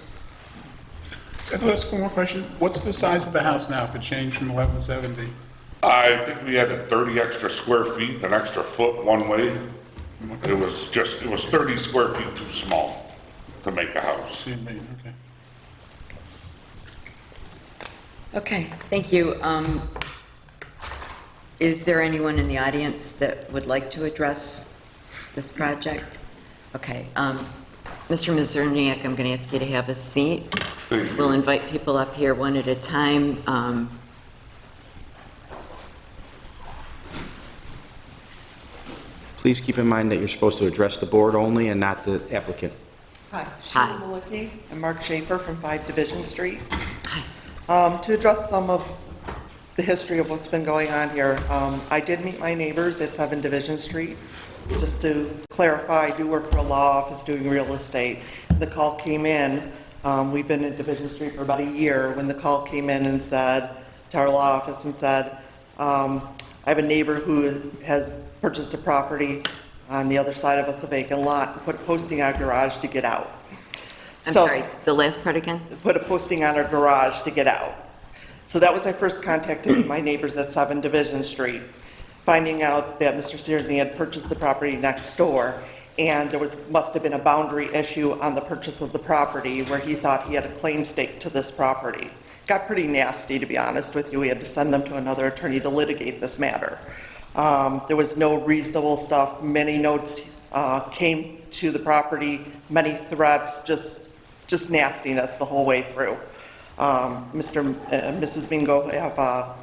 Can I ask one more question? What's the size of the house now if it changed from 1170? I think we had 30 extra square feet, an extra foot one way. It was 30 square feet too small to make a house. Okay. Okay, thank you. Is there anyone in the audience that would like to address this project? Okay, Mr. Mizerniak, I'm going to ask you to have a seat. We'll invite people up here one at a time. Please keep in mind that you're supposed to address the board only and not the applicant. Hi, Hi. Sheila Malicki and Mark Schaefer from 5 Division Street. To address some of the history of what's been going on here, I did meet my neighbors at 7 Division Street. Just to clarify, I do work for a law office doing real estate. The call came in, we've been in Division Street for about a year, when the call came in and said, to our law office and said, I have a neighbor who has purchased a property on the other side of us, a vacant lot, and put a posting on a garage to get out. I'm sorry, the last part again? Put a posting on our garage to get out. So that was my first contact to my neighbors at 7 Division Street, finding out that Mr. Searney had purchased the property next door, and there must have been a boundary issue on the purchase of the property where he thought he had a claim stake to this property. Got pretty nasty, to be honest with you. We had to send them to another attorney to litigate this matter. There was no reasonable stuff. Many notes came to the property, many threats, just nastiness the whole way through. Mr. and Mrs. Mingo have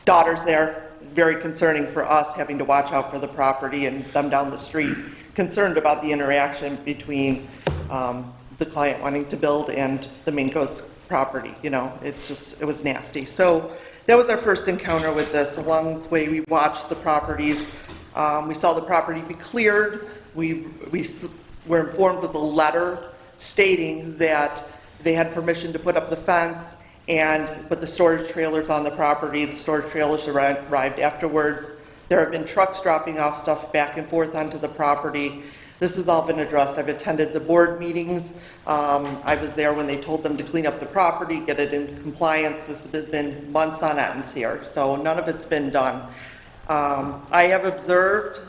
daughters there. Very concerning for us, having to watch out for the property and them down the street. Concerned about the interaction between the client wanting to build and the Mingo's property. It was nasty. So that was our first encounter with this. Along the way, we watched the properties. We saw the property be cleared. We were informed with a letter stating that they had permission to put up the fence and put the storage trailers on the property. The storage trailers arrived afterwards. There have been trucks dropping off stuff back and forth onto the property. This has all been addressed. I've attended the board meetings. I was there when they told them to clean up the property, get it in compliance. This has been months on end here, so none of it's been done. I have observed,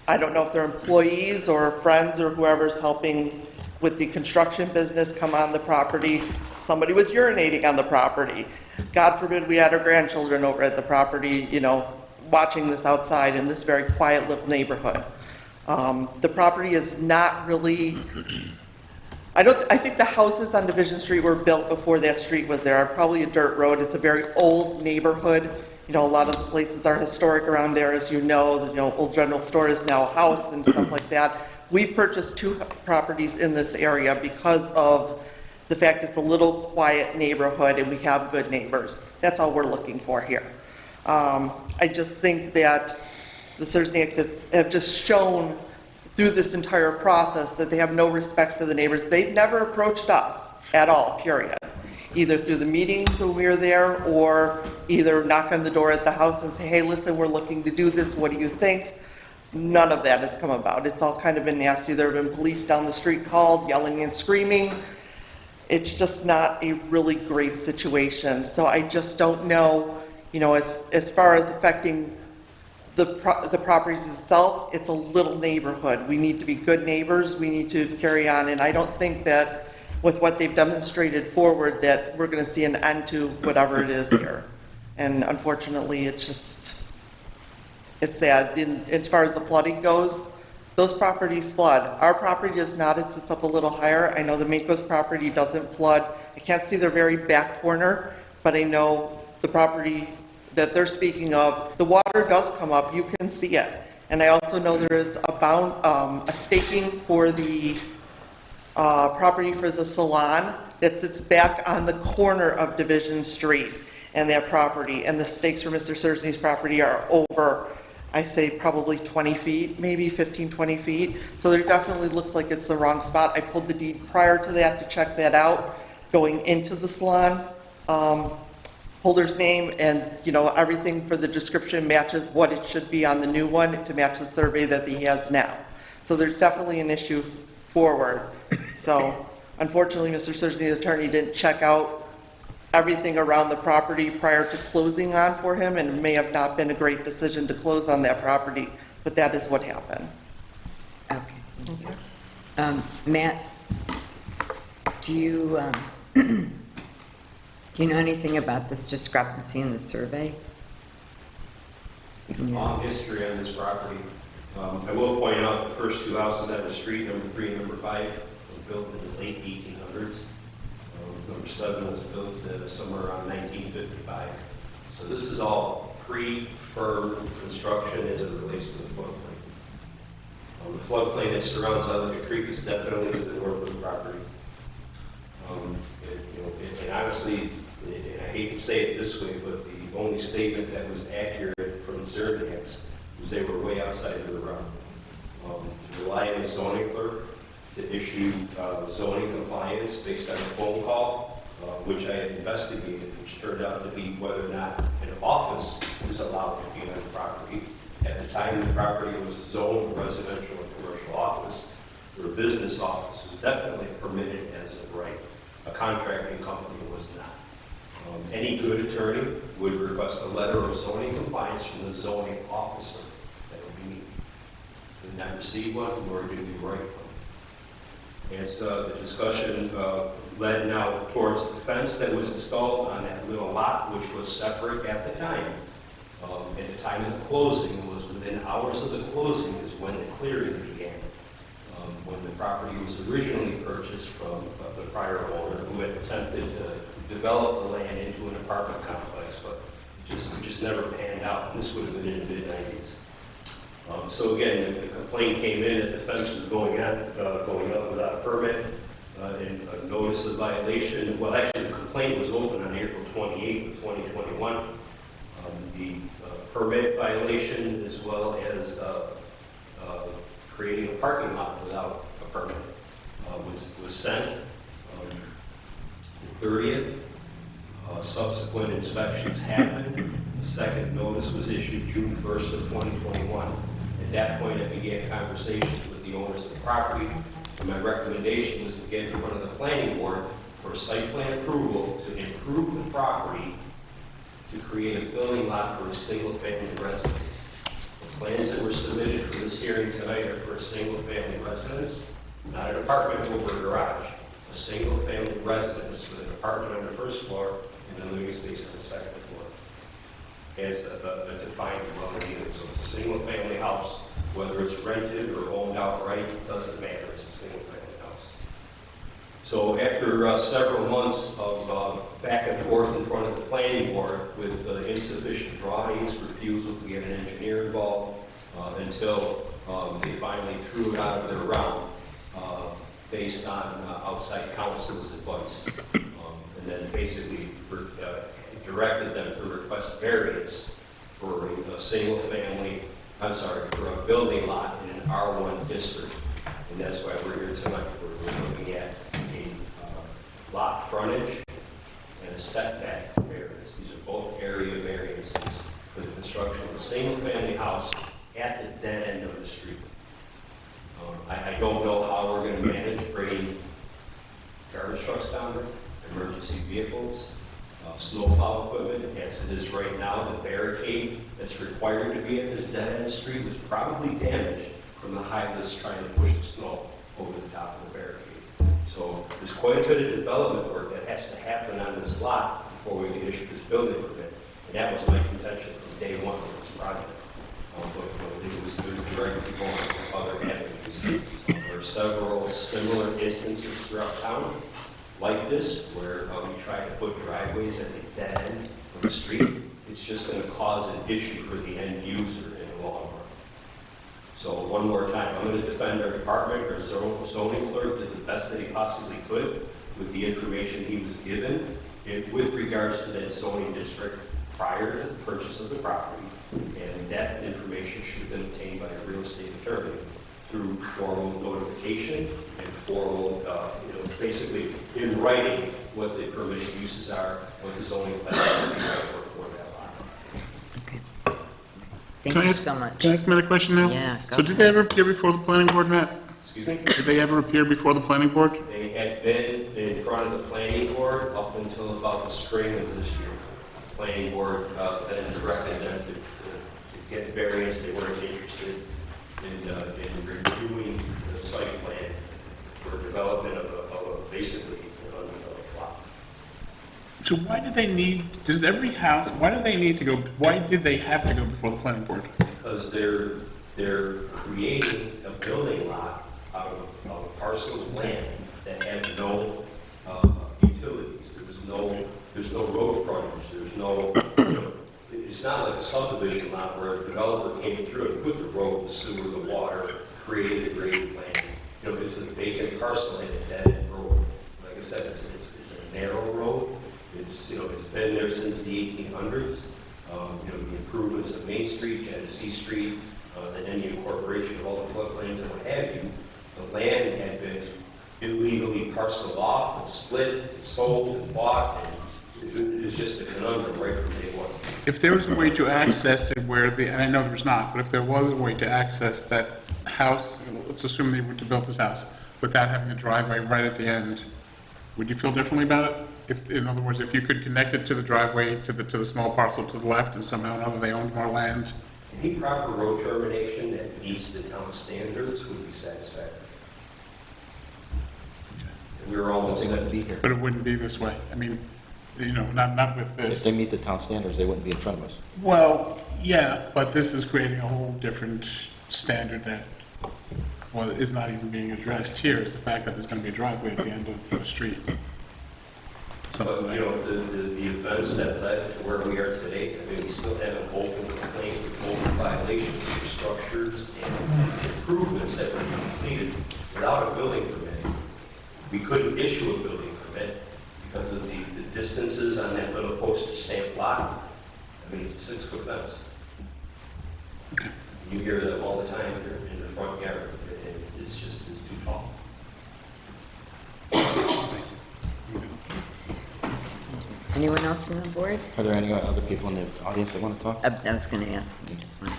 I don't know if they're employees or friends or whoever's helping with the construction business come on the property. Somebody was urinating on the property. God forbid we had our grandchildren over at the property, watching this outside in this very quiet little neighborhood. The property is not really I think the houses on Division Street were built before that street was there. Probably a dirt road. It's a very old neighborhood. You know, a lot of the places are historic around there, as you know. You know, Old General Store is now a house and stuff like that. We've purchased 2 properties in this area because of the fact it's a little quiet neighborhood and we have good neighbors. That's all we're looking for here. I just think that the Cernyak have just shown through this entire process that they have no respect for the neighbors. They've never approached us at all, period. Either through the meetings when we were there or either knock on the door at the house and say, hey, listen, we're looking to do this, what do you think? None of that has come about. It's all kind of been nasty. There have been police down the street called, yelling and screaming. It's just not a really great situation. So I just don't know, you know, as far as affecting the properties itself, it's a little neighborhood. We need to be good neighbors. We need to carry on. And I don't think that with what they've demonstrated forward that we're going to see an end to whatever it is here. And unfortunately, it's sad. As far as the flooding goes, those properties flood. Our property does not. It sits up a little higher. I know the Makos property doesn't flood. I can't see their very back corner, but I know the property that they're speaking of, the water does come up. You can see it. And I also know there is a staking for the property for the salon that sits back on the corner of Division Street and that property. And the stakes for Mr. Sersney's property are over, I say probably 20 feet, maybe 15, 20 feet. So there definitely looks like it's the wrong spot. I pulled the deed prior to that to check that out, going into the salon. Holder's name and, you know, everything for the description matches what it should be on the new one to match the survey that he has now. So there's definitely an issue forward. So unfortunately, Mr. Sersney's attorney didn't check out everything around the property prior to closing on for him, and it may have not been a great decision to close on that property, but that is what happened. Okay, thank you. Matt, do you know anything about this discrepancy in the survey? Long history on this property. I will point out the first 2 houses on the street, number 3 and number 5, were built in the late 1800s. Number 7 was built somewhere around 1955. So this is all pre-firm construction as it relates to the floodplain. The floodplain that surrounds Ellicott Creek is definitely to the north of the property. And honestly, and I hate to say it this way, but the only statement that was accurate from the Cernyak was they were way outside of the realm. To rely on the zoning clerk to issue zoning compliance based on a phone call, which I had investigated, which turned out to be whether or not an office is allowed to be on the property. At the time, the property was zoned residential and commercial office, or a business office was definitely permitted as of right. A contracting company was not. Any good attorney would request a letter of zoning compliance from the zoning officer. That would be me. Did not receive one, nor did we write one. As the discussion led now towards the fence that was installed on that little lot, which was separate at the time. At the time of the closing, it was within hours of the closing is when the clearing began. When the property was originally purchased from the prior owner, who had attempted to develop the land into an apartment complex, but it just never panned out. And this would have been in the mid-90s. So again, the complaint came in that the fence was going up without a permit, and a notice of violation. Well, actually, the complaint was open on April 28th of 2021. The permit violation, as well as creating a parking lot without a permit, was sent the 30th. Subsequent inspections happened. The second notice was issued June 1st of 2021. At that point, I began conversations with the owners of the property, and my recommendation was to get in front of the planning board for a site plan approval to improve the property to create a building lot for a single-family residence. The plans that were submitted for this hearing tonight are for a single-family residence, not an apartment over a garage. A single-family residence with an apartment on the first floor and a living space on the second floor. As a defined dwelling unit. So it's a single-family house, whether it's rented or owned outright, it doesn't matter. It's a single-family house. So after several months of back and forth in front of the planning board with insufficient drawings, refusal to get an engineer involved, until they finally threw it out of their round based on outside counsel's advice. And then basically directed them to request variance for a single family, for a building lot in an R1 district. And that's why we're here tonight. We're looking at a lot frontage and a setback variance. These are both area variances for the construction of a single family house at the dead end of the street. I don't know how we're going to manage bringing garbage trucks down there, emergency vehicles, snowplow equipment. As it is right now, the barricade that's required to be at this dead-end street was probably damaged from the high lifts trying to push the snow over the top of the barricade. So there's quite a bit of development work that has to happen on this lot before we can issue this building permit. And that was my contention from day one of this project. But it was directly going to other avenues. There are several similar instances throughout town like this, where we try to put driveways at the dead end of the street. It's just going to cause an issue for the end user in the long run. So one more time, I'm going to defend our department. Our zoning clerk did the best that he possibly could with the information he was given with regards to that zoning district prior to the purchase of the property. And that information should have been obtained by a real estate attorney through formal notification and formal, basically in writing what the permitted uses are, what the zoning plan is for that lot. Thank you so much. Can I ask Matt a question now? Yeah, go So did they ever appear before the planning board, Matt? Excuse me? Did they ever appear before the planning board? They had been in front of the planning board up until about the spring of this year. The planning board then directed them to get variance. They weren't interested in reviewing the site plan for development of basically an undeveloped lot. So why do they need, does every house, why do they need to go, why did they have to go before the planning board? Because they're creating a building lot out of a parcel of land that had no utilities. There's no road frontage. There's no, it's not like a subdivision lot where a developer came through and put the road, the sewer, the water, created a graded plan. It's a vacant parcel and a dead end road. Like I said, it's a narrow road. It's been there since the 1800s. The improvements of Main Street, Genesee Street, and then the incorporation of all the floodplains and what have you. The land had been illegally parceled off and split and sold and bought, and it was just a conundrum right from day one. If there was a way to access it where and I know there's not, but if there was a way to access that house, let's assume they were to build this house, without having a driveway right at the end, would you feel differently about it? If, in other words, if you could connect it to the driveway, to the small parcel to the left, and somehow or another they owned more land? Any proper road termination that meets the town standards would be satisfactory. We were almost set to be here. But it wouldn't be this way. I mean, not with this. If they meet the town standards, they wouldn't be in front of us. Well, yeah, but this is creating a whole different standard that, is not even being addressed here, is the fact that there's going to be a driveway at the end of the street. But, the events that led to where we are today, I mean, we still have an open complaint with open violations for structures and improvements that were completed without a building permit. We couldn't issue a building permit because of the distances on that little postage stamp lot. I mean, it's a 6-foot fence. You hear them all the time in the front yard. It's too tall. Anyone else on the board? Are there any other people in the audience that want to talk? I was going to ask you just one.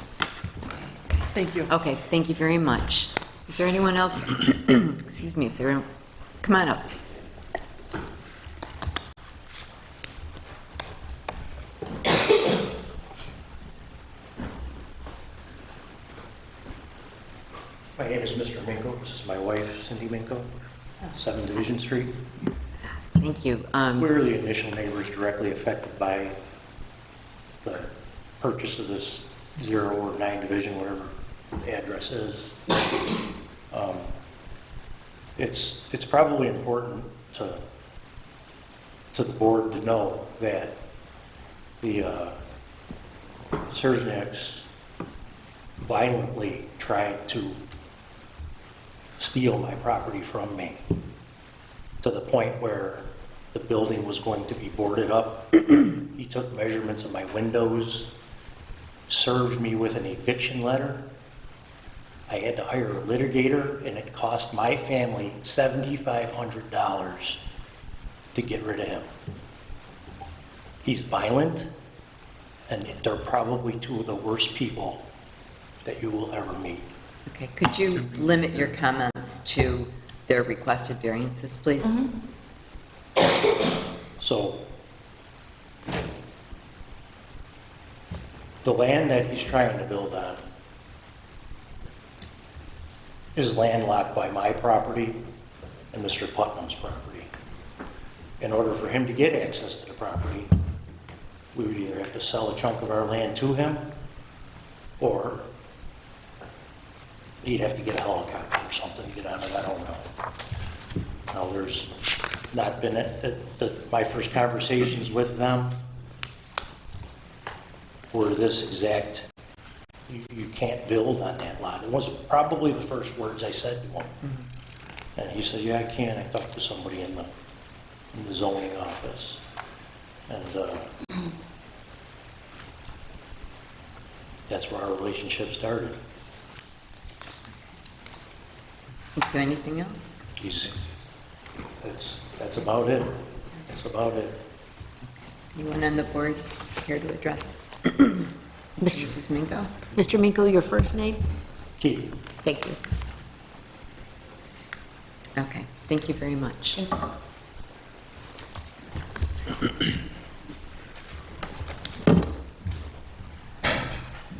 Thank you. Okay, thank you very much. Is there anyone else? Excuse me, come on up. My name is Mr. Minko. This is my wife, Cindy Minko, 7 Division Street. Thank you. We're the initial neighbors directly affected by the purchase of this 0 or 9 Division, whatever the address is. It's probably important to the board to know that the Serzniaks violently tried to steal my property from me to the point where the building was going to be boarded up. He took measurements of my windows, served me with an eviction letter. I had to hire a litigator, and it cost my family $7,500 to get rid of him. He's violent, and they're probably two of the worst people that you will ever meet. Okay, could you limit your comments to their requested variances, please? So, the land that he's trying to build on is landlocked by my property and Mr. Putnam's property. In order for him to get access to the property, we would either have to sell a chunk of our land to him, or he'd have to get a helicopter or something to get on it, I don't know. Now, there's not been, my first conversations with them were this exact, you can't build on that lot. It was probably the first words I said to him. And he said, yeah, I can. I talked to somebody in the zoning office. And that's where our relationship started. Thank you. Anything else? That's about it. That's about it. Anyone on the board care to address Mrs. Mingo? Mr. Minko, your first name? Keith. Thank you. Okay, thank you very much.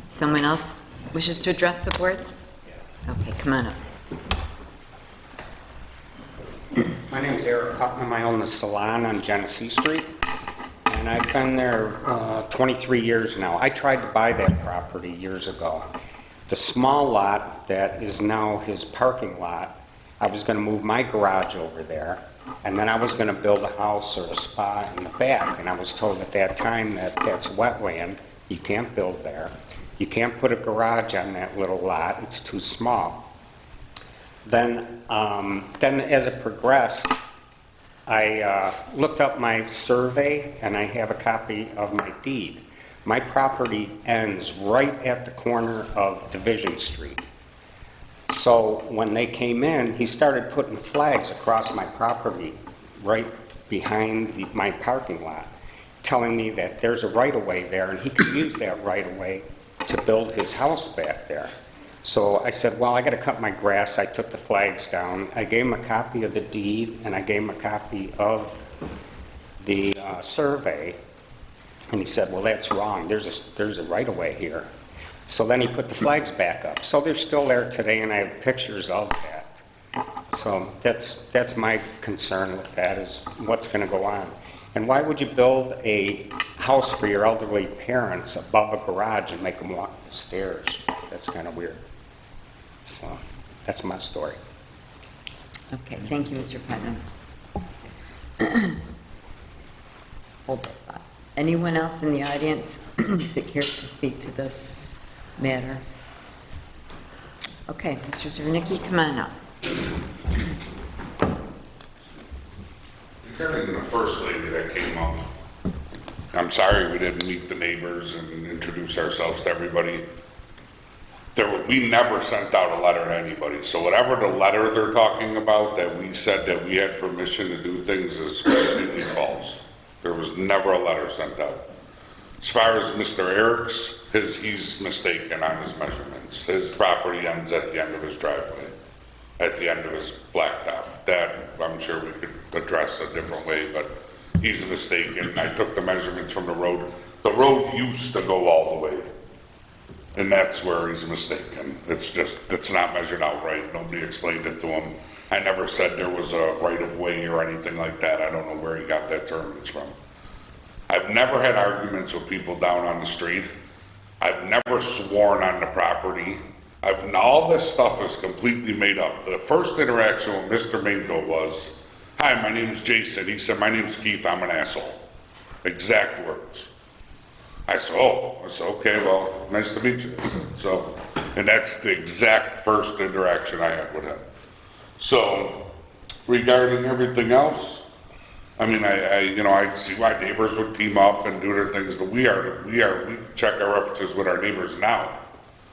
Someone else wishes to address the board? Okay, come on up. My name is Eric Putnam. I own the salon on Genesee Street, and I've been there 23 years now. I tried to buy that property years ago. The small lot that is now his parking lot, I was going to move my garage over there, and then I was going to build a house or a spa in the back, and I was told at that time that that's wetland, you can't build there. You can't put a garage on that little lot, it's too small. Then as it progressed, I looked up my survey, and I have a copy of my deed. My property ends right at the corner of Division Street. So when they came in, he started putting flags across my property right behind my parking lot, telling me that there's a right-of-way there, and he could use that right-of-way to build his house back there. So I said, well, I got to cut my grass. I took the flags down. I gave him a copy of the deed, and I gave him a copy of the survey. And he said, well, that's wrong. There's a right-of-way here. So then he put the flags back up. So they're still there today, and I have pictures of that. So that's my concern with that, is what's going to go on. And why would you build a house for your elderly parents above a garage and make them walk the stairs? That's kind of weird. So that's my story. Okay, thank you, Mr. Putnam. Hold that thought. Anyone else in the audience that cares to speak to this matter? Okay, Mr. Zernicki, come on up. Regarding the first lady that came up, I'm sorry we didn't meet the neighbors and introduce ourselves to everybody. We never sent out a letter to anybody, so whatever the letter they're talking about that we said that we had permission to do things is completely false. There was never a letter sent out. As far as Mr. Eric's, he's mistaken on his measurements. His property ends at the end of his driveway, at the end of his blacktop. That I'm sure we could address a different way, but he's mistaken. I took the measurements from the road. The road used to go all the way, and that's where he's mistaken. It's not measured out right. Nobody explained it to him. I never said there was a right-of-way or anything like that. I don't know where he got that term from. I've never had arguments with people down on the street. I've never sworn on the property. All this stuff is completely made up. The first interaction with Mr. Mingo was, hi, hi, my name's Jason. He said, my name's Keith, I'm an asshole. Exact words. I said, oh. I said, okay, well, nice to meet you. I said, so, and that's the exact first interaction I had with him. So, regarding everything else, I mean, I see why neighbors would team up and do their things, but we check our references with our neighbors now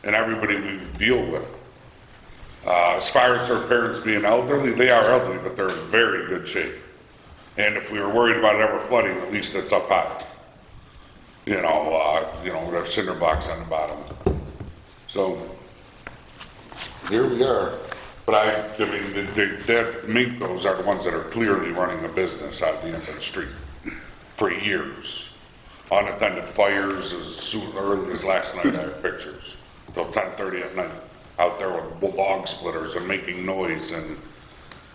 and everybody we deal with. As far as their parents being elderly, they are elderly, but they're in very good shape. And if we were worried about it ever flooding, at least it's up high. We have cinder blocks on the bottom. So, here we are. But the Minkos are the ones that are clearly running a business out at the end of the street for years. Unattended fires as early as last night, I have pictures, till 10:30 at night, out there with log splitters and making noise. And,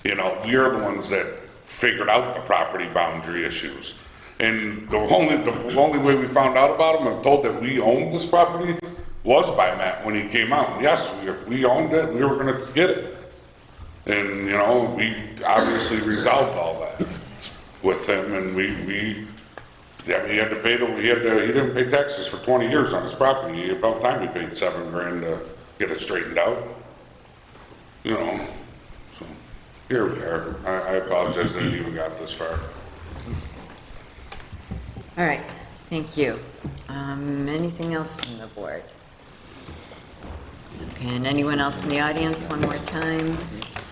we're the ones that figured out the property boundary issues. And the only way we found out about them and told that we owned this property was by Matt when he came out. And yes, if we owned it, we were going to get it. And, we obviously resolved all that with him. And he had to pay, he didn't pay taxes for 20 years on his property. About time he paid $7,000 to get it straightened out. So here we are. I apologize that I even got this far. All right, thank you. Anything else from the board? Okay, and anyone else in the audience, one more time?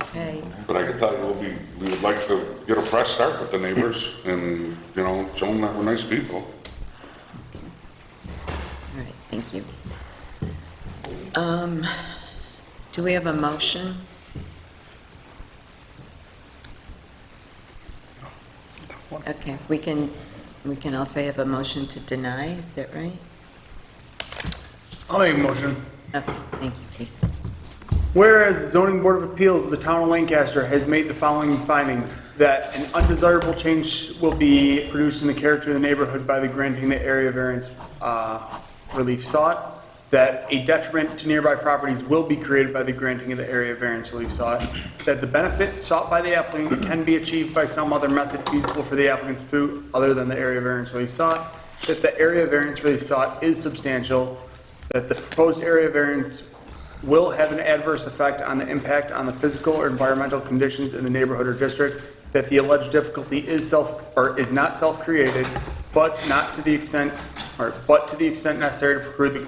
Okay. But I can tell you, we would like to get a fresh start with the neighbors and, show them that we're nice people. All right, thank you. Do we have a motion? Okay, we can also have a motion to deny, is that right? I'll make a motion. Okay, thank you, Keith. Whereas the Zoning Board of Appeals of the Town of Lancaster has made the following findings: that an undesirable change will be produced in the character of the neighborhood by the granting the area variance relief sought, that a detriment to nearby properties will be created by the granting of the area variance relief sought, that the benefit sought by the applicant can be achieved by some other method feasible for the applicant's boot other than the area variance relief sought, that the area variance relief sought is substantial, that the proposed area variance will have an adverse effect on the impact on the physical or environmental conditions in the neighborhood or district, that the alleged difficulty is not self-created, but to the extent necessary to preclude the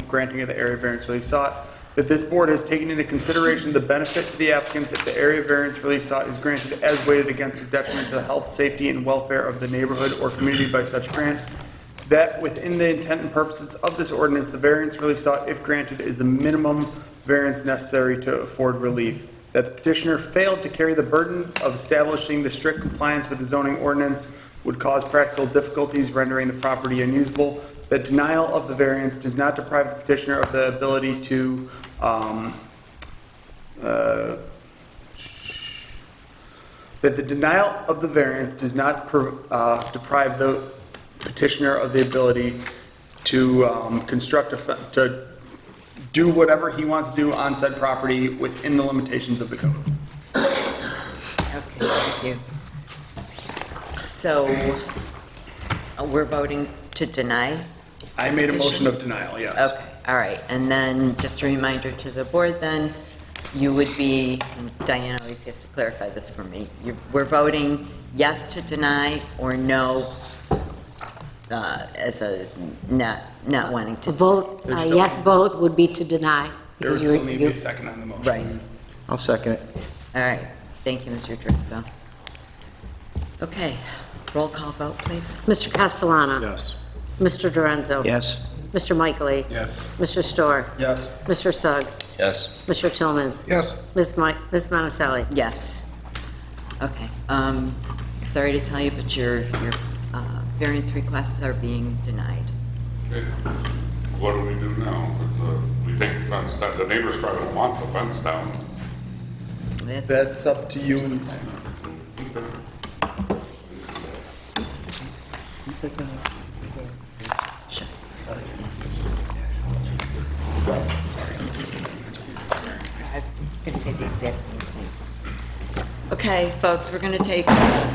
granting of the area variance relief sought, that this board has taken into consideration the benefit to the applicants if the area variance relief sought is granted as weighted against the detriment to the health, safety, and welfare of the neighborhood or community by such grant, that within the intent and purposes of this ordinance, the variance relief sought, if granted, is the minimum variance necessary to afford relief, that the petitioner failed to carry the burden of establishing the strict compliance with the zoning ordinance would cause practical difficulties rendering the property unusable, that denial of the variance does not deprive the petitioner of the ability to that the denial of the variance does not deprive the petitioner of the ability to to do whatever he wants to do on said property within the limitations of the code. Okay, thank you. So, we're voting to deny? I made a motion of denial, yes. Okay, all right. And then, just a reminder to the board then, you would be, and Diane always has to clarify this for me, we're voting yes to deny or no as a not wanting to. Vote, yes vote would be to deny. There would still need to be a second on the motion. Right. I'll second it. All right. Thank you, Mr. Drenzo. Okay. Roll call vote, please. Mr. Castellano. Yes. Mr. Dorenzo. Yes. Mr. Michaely. Yes. Mr. Storr. Yes. Mr. Sugg. Yes. Mr. Tillman. Yes. Ms. Monticelli. Yes. Okay. Sorry to tell you, but your variance requests are being denied. Okay. What do we do now? We take the fence down. The neighbors probably don't want the fence down. That's up to you. Sure. I was going to say the exact same thing. Okay, folks, we're going to take a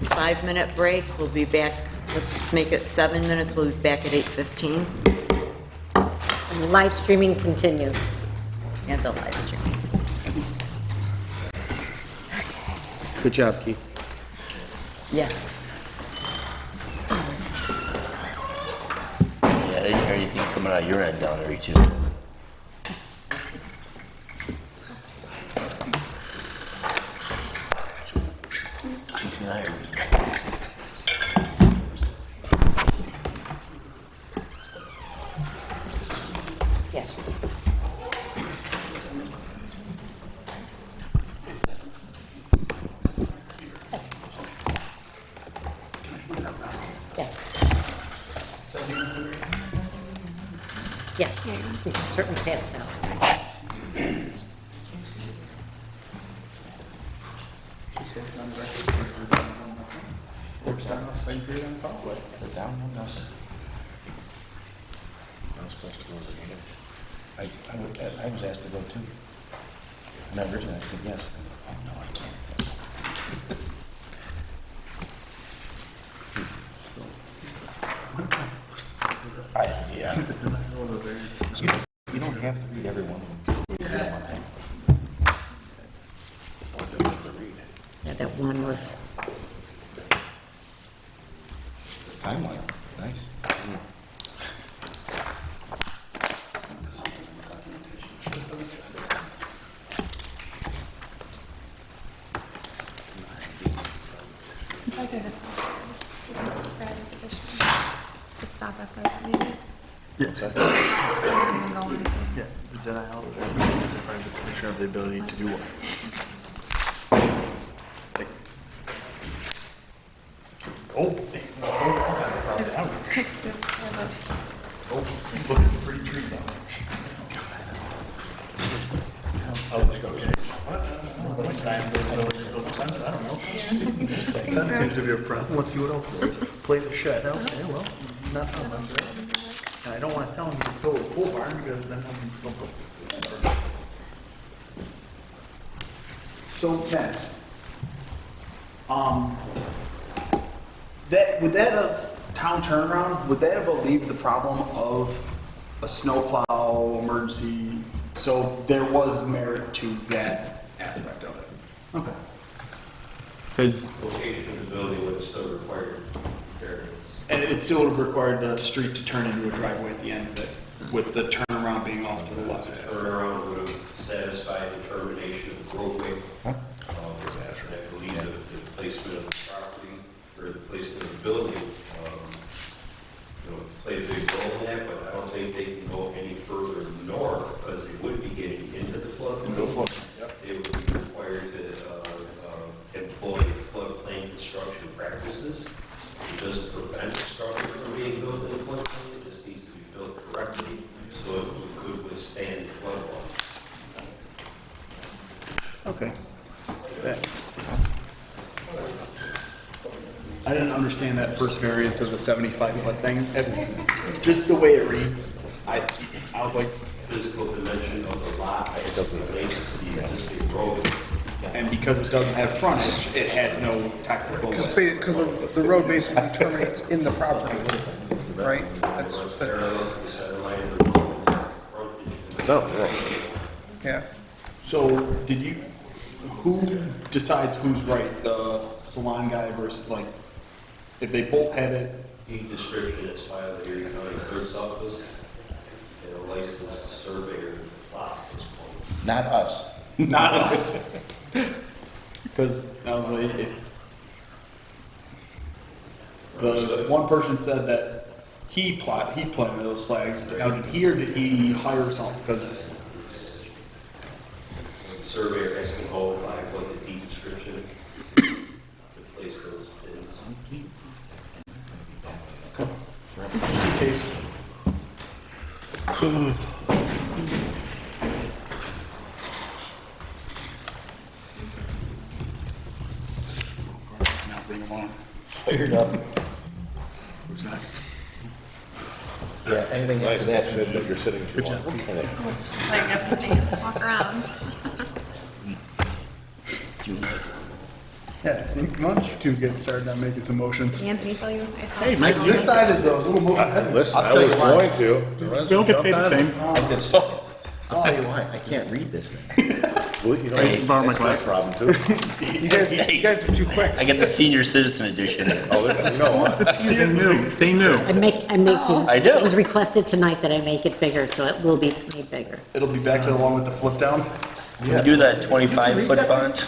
5-minute break. We'll be back, let's make it 7 minutes. We'll be back at 8:15. And the live streaming continues. And the live stream. Good job, Keith. Yeah. Yeah, I didn't hear anything coming out your end down there, too. Yes. Yes. Yes, you can certainly pass it out. I was supposed to go to the meeting. I was asked to go too. And originally I said yes. Oh, no, I can't. Yeah. You don't have to read every one of them. Yeah, that one was, Timeline, nice. If I go to stop, is that a Friday petition? Just stop at the meeting? Yes. Not even go on. Yeah, the denial of the petitioner of the ability to do what? To Look at the pretty trees out there. I was like, okay. What time did they build the fence? I don't know. Fence seems to be a problem. Let's see what else there is. Place a shed. Okay, well, nothing about that. And I don't want to tell them to build a pole barn because then they'll build. So, Matt, would that a town turnaround, would that have alleviated the problem of a snowplow emergency? So there was merit to that aspect of it? Okay. Because, Location of the building would have still required variance. and it still would have required the street to turn into a driveway at the end of it, with the turnaround being off to the left. Turnaround would have satisfied the termination of the roadway. And I believe that the placement of the property, or the placement of the building, played a big role in that, but I don't think they can go any further north, because they would be getting into the floodplain. They would be required to employ floodplain construction practices. It doesn't prevent the structure from being built in the floodplain, it just needs to be built correctly, so it could withstand flood loss. Okay. I didn't understand that first variance of the 75-foot thing. Just the way it reads, I was like... Physical dimension of the lot as it relates to the existing road. And because it doesn't have frontage, it has no technical... Because the road basically terminates in the property, right? Parallel to the center line of the road. Oh, Yeah. So, who decides who's right? The salon guy versus, like, if they both have it? Deed description is filed at Erie County Clerk's Office, and a licensed surveyor plot those points. Not us. Not us. Because I was like, the one person said that he planted those flags. Now, did he or did he hire someone? Because The surveyor has to hold flag with the deed description to place those pins. just in case. Now bring them on. Fired up. Who's next? Yeah, anything after that, that you're sitting too long. Like, I have to stand and walk around. Yeah, why don't you two get started on making some motions? Anthony, tell you I saw. Hey, Mike, this side is a little more heavy. Listen, I'll I tell was you why. going to. The rest Don't get jumped paid the on same. it. I'll tell you why, I can't read this thing. Well, you know, Hey, borrow my that's glasses. problem too. You guys are too quick. I get the senior citizen edition. Oh, you know what? They knew. I'm making, I do. it was requested tonight that I make it bigger, so it will be made bigger. It'll be back to the one with the flip down. Can we do that 25-foot font?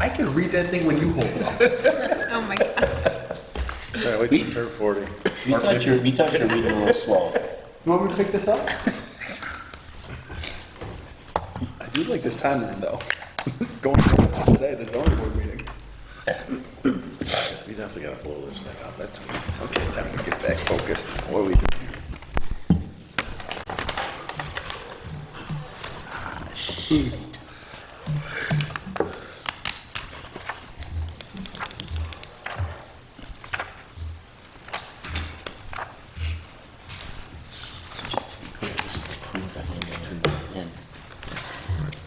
I can read that thing when you hold it up. Oh, my God. All right, wait till you turn 40. We thought you were reading a little slow. You want me to pick this up? I do like this timeline though. Going from today, the zoning board meeting. We definitely gotta blow this thing up, that's good. Okay, time to get back focused. What are we doing? Shoot.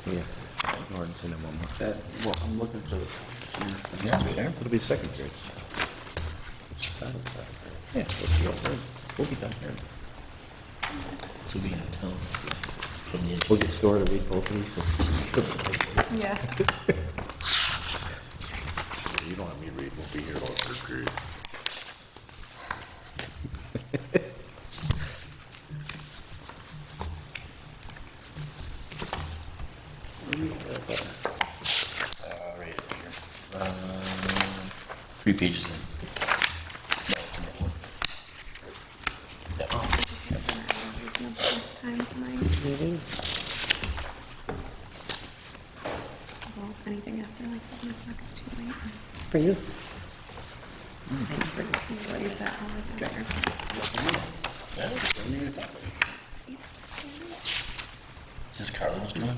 Yeah. Ordinance and then one more. That, well, I'm looking for the. Yeah, sure. It'll be second grade. Yeah, let's go. We'll be done here. So we can tell from the We'll get Stora to read both of these. Yeah. You don't want me to read, we'll be here all third period. right here. 3 pages in. No, it's in the one. Time tonight. Well, anything after like 7 o'clock is too late. For you? What is that? How is that? Is this Carlos doing?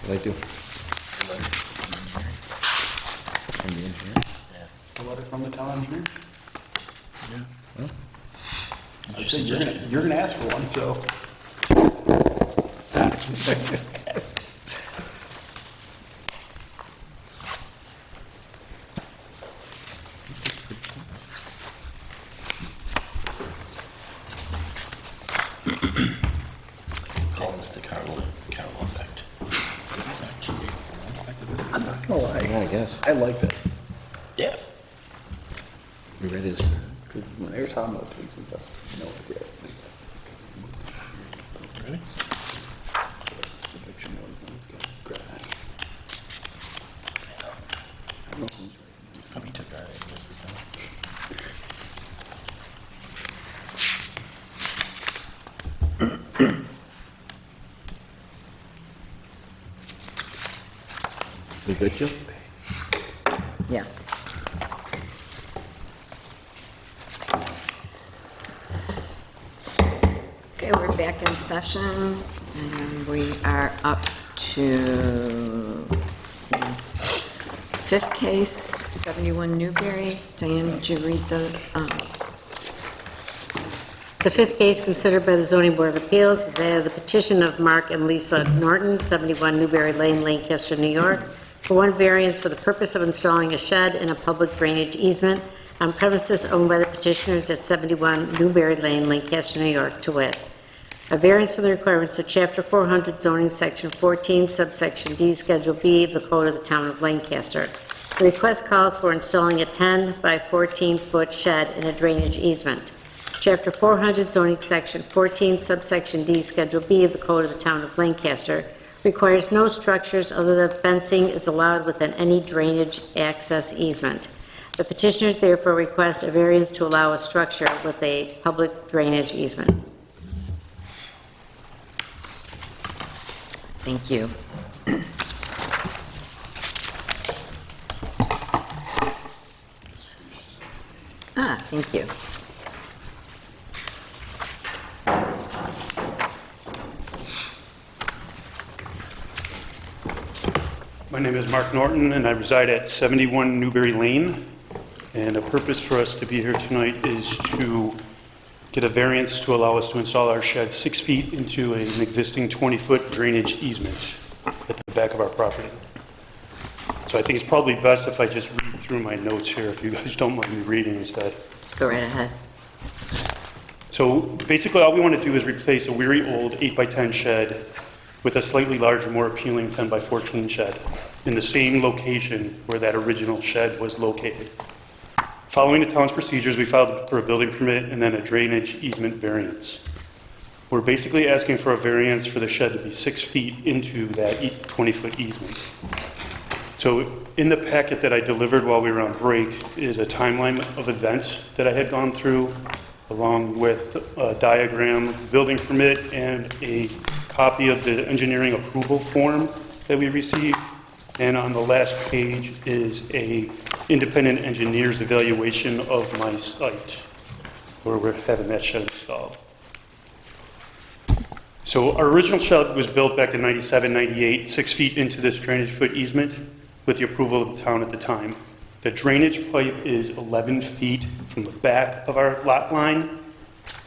What I do? From the engineer? A letter from the town engineer? Yeah. Well, I said you're gonna ask for one, so. Call this the Carlo effect. I'm not gonna lie. Yeah, I guess. I like this. Yeah. You ready to? Because when they were talking about speaks and stuff, no idea. Ready? Eviction notice, it's got garage. I don't know who's right. Probably took our ideas. We good, Jill? Yeah. Okay, we're back in session, and we are up to, let's see, fifth case, 71 Newberry. Diane, would you read the, The fifth case considered by the Zoning Board of Appeals is that of the petition of Mark and Lisa Norton, 71 Newberry Lane, Lancaster, New York, for one variance for the purpose of installing a shed in a public drainage easement on premises owned by the petitioners at 71 Newberry Lane, Lancaster, New York, to wit, a variance from the requirements of Chapter 400 zoning, Section 14, subsection D, Schedule B of the Code of the Town of Lancaster. The request calls for installing a 10 by 14-foot shed in a drainage easement. Chapter 400 zoning, Section 14, subsection D, Schedule B of the Code of the Town of Lancaster requires no structures other than fencing is allowed within any drainage access easement. The petitioners therefore request a variance to allow a structure with a public drainage easement. thank you. Thank you. My name is Mark Norton, and I reside at 71 Newberry Lane. And the purpose for us to be here tonight is to get a variance to allow us to install our shed 6 feet into an existing 20-foot drainage easement at the back of our property. So I think it's probably best if I just read through my notes here, if you guys don't mind me reading instead. Go right ahead. So basically, all we want to do is replace a weary old 8x10 shed with a slightly larger, more appealing 10x14 shed in the same location where that original shed was located. Following the town's procedures, we filed for a building permit and then a drainage easement variance. We're basically asking for a variance for the shed to be 6 feet into that 20-foot easement. So in the packet that I delivered while we were on break is a timeline of events that I had gone through, along with a diagram, building permit, and a copy of the engineering approval form that we received. And on the last page is a independent engineer's evaluation of my site, where we're having that shed installed. So our original shed was built back in 97, 98, 6 feet into this drainage foot easement with the approval of the town at the time. The drainage pipe is 11 feet from the back of our lot line,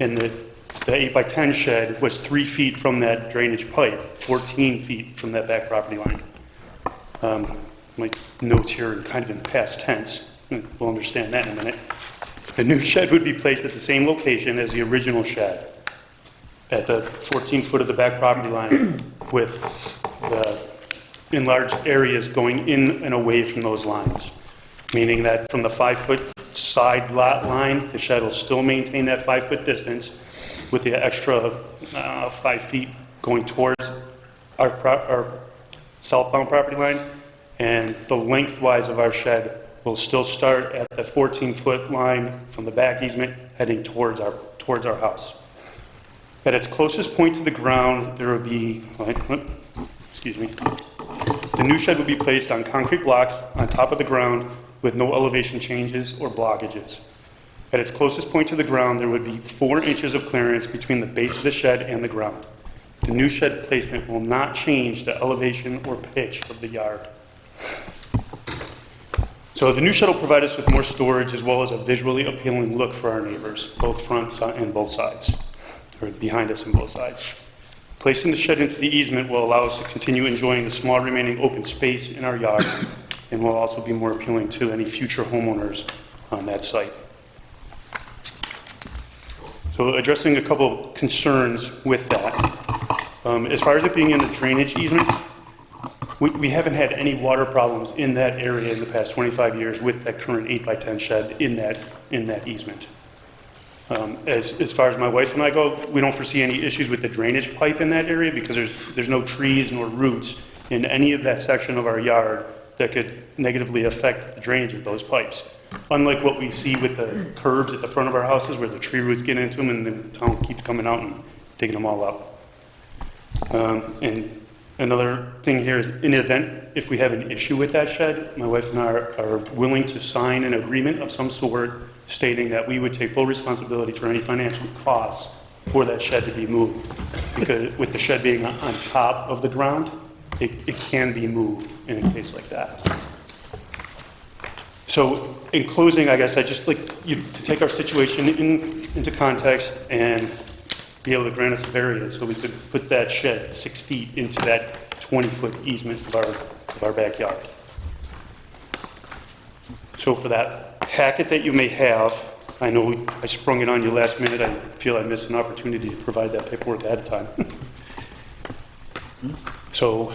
and the 8x10 shed was 3 feet from that drainage pipe, 14 feet from that back property line. My notes here are kind of in past tense. We'll understand that in a minute. The new shed would be placed at the same location as the original shed, at the 14 foot of the back property line, with the enlarged areas going in and away from those lines. Meaning that from the 5 foot side lot line, the shed will still maintain that 5 foot distance with the extra 5 feet going towards our southbound property line. And the lengthwise of our shed will still start at the 14 foot line from the back easement heading towards our house. At its closest point to the ground, there will be, the new shed will be placed on concrete blocks on top of the ground with no elevation changes or blockages. At its closest point to the ground, there would be 4 inches of clearance between the base of the shed and the ground. The new shed placement will not change the elevation or pitch of the yard. So the new shed will provide us with more storage as well as a visually appealing look for our neighbors, both front and both sides, or behind us on both sides. Placing the shed into the easement will allow us to continue enjoying the small remaining open space in our yard, and will also be more appealing to any future homeowners on that site. So addressing a couple concerns with that. As far as it being in the drainage easement, we haven't had any water problems in that area in the past 25 years with that current 8x10 shed in that easement. As far as my wife and I go, we don't foresee any issues with the drainage pipe in that area because there's no trees nor roots in any of that section of our yard that could negatively affect the drainage of those pipes. Unlike what we see with the curbs at the front of our houses where the tree roots get into them and the town keeps coming out and digging them all out. And another thing here is, in the event if we have an issue with that shed, my wife and I are willing to sign an agreement of some sort stating that we would take full responsibility for any financial costs for that shed to be moved. Because with the shed being on top of the ground, it can be moved in a case like that. So in closing, I guess I'd just like you to take our situation into context and be able to grant us a variance so we could put that shed 6 feet into that 20-foot easement of our backyard. So for that packet that you may have, I know I sprung it on you last minute. I feel I missed an opportunity to provide that paperwork ahead of time. So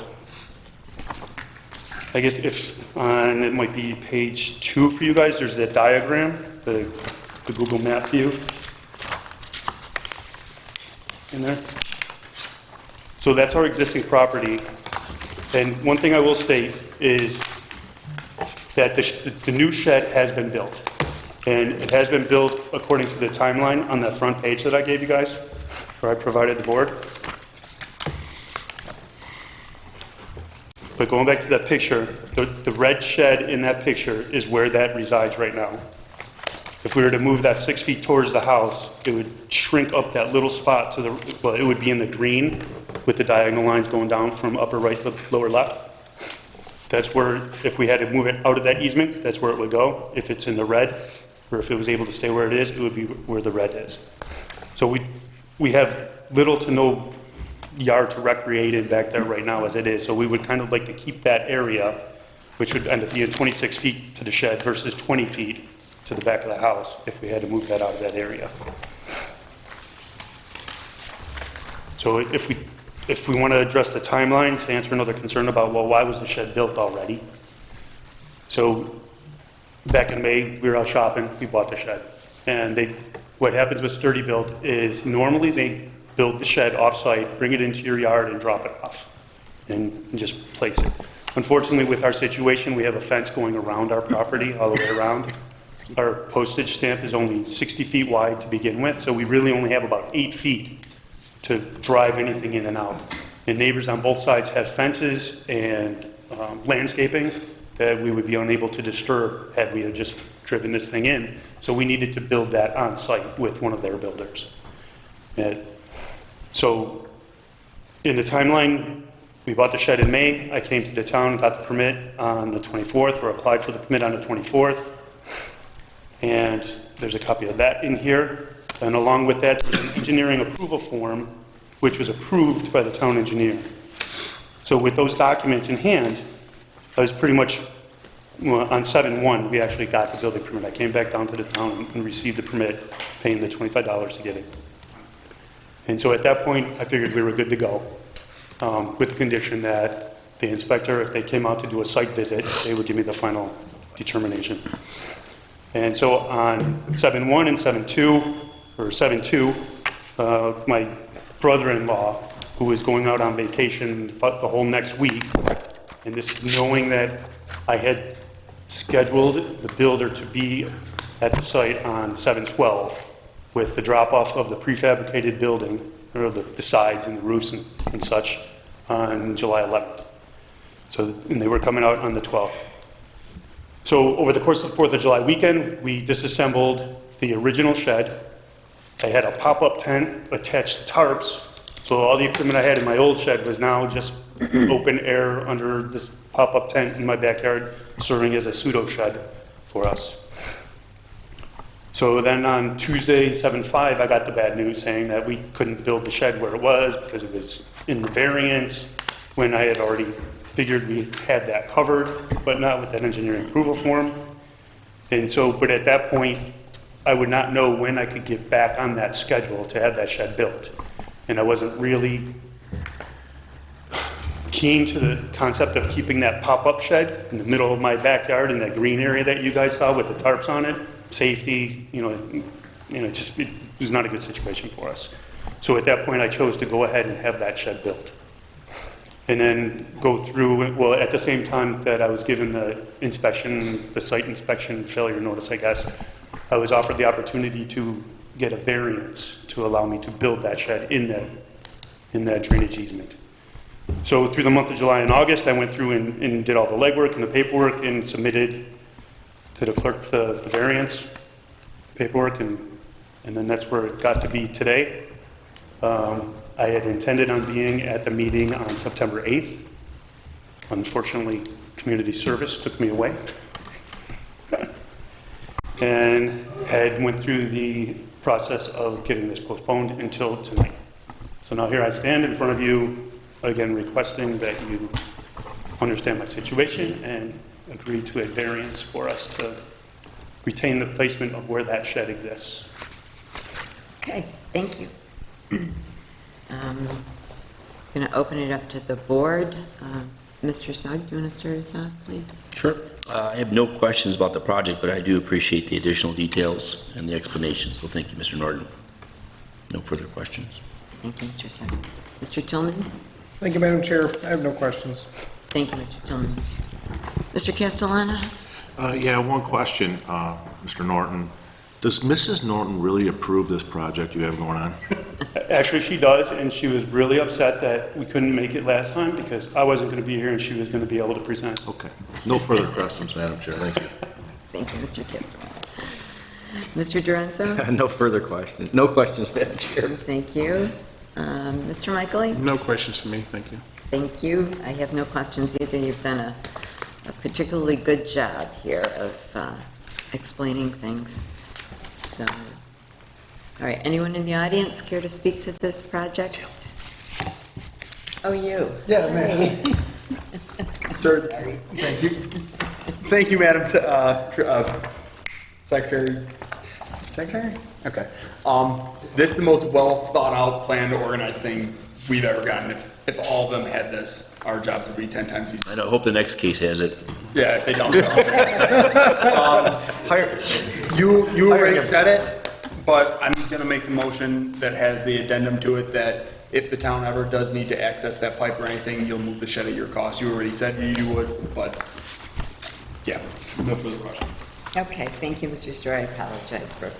I guess if on, it might be page 2 for you guys, there's that diagram, the Google map view in there. So that's our existing property. And one thing I will state is that the new shed has been built. And it has been built according to the timeline on that front page that I gave you guys, where I provided the board. But going back to that picture, the red shed in that picture is where that resides right now. If we were to move that 6 feet towards the house, it would shrink up that little spot to the, well, it would be in the green with the diagonal lines going down from upper right to lower left. That's where, if we had to move it out of that easement, that's where it would go. If it's in the red, or if it was able to stay where it is, it would be where the red is. So we have little to no yard to recreate in back there right now as it is. So we would kind of like to keep that area which would end up being 26 feet to the shed versus 20 feet to the back of the house if we had to move that out of that area. So if we want to address the timeline to answer another concern about, well, why was the shed built already? So back in May, we were out shopping, we bought the shed. And what happens with Sturdy Built is normally they build the shed off-site, bring it into your yard and drop it off and just place it. Unfortunately, with our situation, we have a fence going around our property all the way around. Our postage stamp is only 60 feet wide to begin with, so we really only have about 8 feet to drive anything in and out. And neighbors on both sides have fences and landscaping that we would be unable to disturb had we had just driven this thing in. So we needed to build that on site with one of their builders. So in the timeline, we bought the shed in May. I came to the town, got the permit on the 24th, or applied for the permit on the 24th. And there's a copy of that in here. And along with that, there's an engineering approval form, which was approved by the town engineer. So with those documents in hand, I was pretty much, well, on 7/1, we actually got the building permit. I came back down to the town and received the permit, paying the $25 to get it. And so at that point, I figured we were good to go, with the condition that the inspector, if they came out to do a site visit, they would give me the final determination. And so on 7/1 and 7/2, or 7/2, my brother-in-law, who was going out on vacation the whole next week, and this knowing that I had scheduled the builder to be at the site on 7/12 with the drop-off of the prefabricated building, or the sides and the roofs and such, on July 11th. So, and they were coming out on the 12th. So over the course of the 4th of July weekend, we disassembled the original shed. I had a pop-up tent, attached tarps, so all the equipment I had in my old shed was now just open air under this pop-up tent in my backyard, serving as a pseudo shed for us. So then on Tuesday, 7/5, I got the bad news saying that we couldn't build the shed where it was because it was in the variance, when I had already figured we had that covered, but not with that engineering approval form. And so, but at that point, I would not know when I could get back on that schedule to have that shed built. And I wasn't really keen to the concept of keeping that pop-up shed in the middle of my backyard in that green area that you guys saw with the tarps on it. Safety, it was not a good situation for us. So at that point, I chose to go ahead and have that shed built. And then go through, well, at the same time that I was given the inspection, the site inspection failure notice, I guess, I was offered the opportunity to get a variance to allow me to build that shed in that drainage easement. So through the month of July and August, I went through and did all the legwork and the paperwork and submitted to the clerk the variance paperwork, and then that's where it got to be today. I had intended on being at the meeting on September 8th. Unfortunately, community service took me away. And went through the process of getting this postponed until tonight. So now here I stand in front of you, again requesting that you understand my situation and agree to a variance for us to retain the placement of where that shed exists. Okay, thank you. I'm going to open it up to the board. Mr. Sugg, do you want to start us off, please? Sure. I have no questions about the project, but I do appreciate the additional details and the explanations. So thank you, Mr. Norton. No further questions. Thank you, Mr. Sugg. Mr. Tillmans? Thank you, Madam Chair. I have no questions. Thank you, Mr. Tillmans. Mr. Castellano? Yeah, one question, Mr. Norton. Does Mrs. Norton really approve this project you have going on? Actually, she does, and she was really upset that we couldn't make it last time because I wasn't going to be here and she was going to be able to present. Okay. No further questions, Madam Chair. Thank you. Thank you, Mr. Castellano. Mr. Durenzo? No further questions. No questions, Madam Chair. Thank you. Mr. Michaeli? No questions for me, thank you. Thank you. I have no questions either. You've done a particularly good job here of explaining things. So, all right, anyone in the audience care to speak to this project? Oh, you. Yeah, man. Sir, thank you. Thank you, Madam Secretary. Secretary? Okay. This is the most well thought out, planned, organized thing we've ever gotten. If all of them had this, our jobs would be 10 times easier. I know, hope the next case has it. Yeah, if they don't. You already said it, but I'm gonna make the motion that has the addendum to it that if the town ever does need to access that pipe or anything, you'll move the shed at your cost. You already said you would, but yeah, no further questions. Okay, thank you, Mr. Story. I apologize for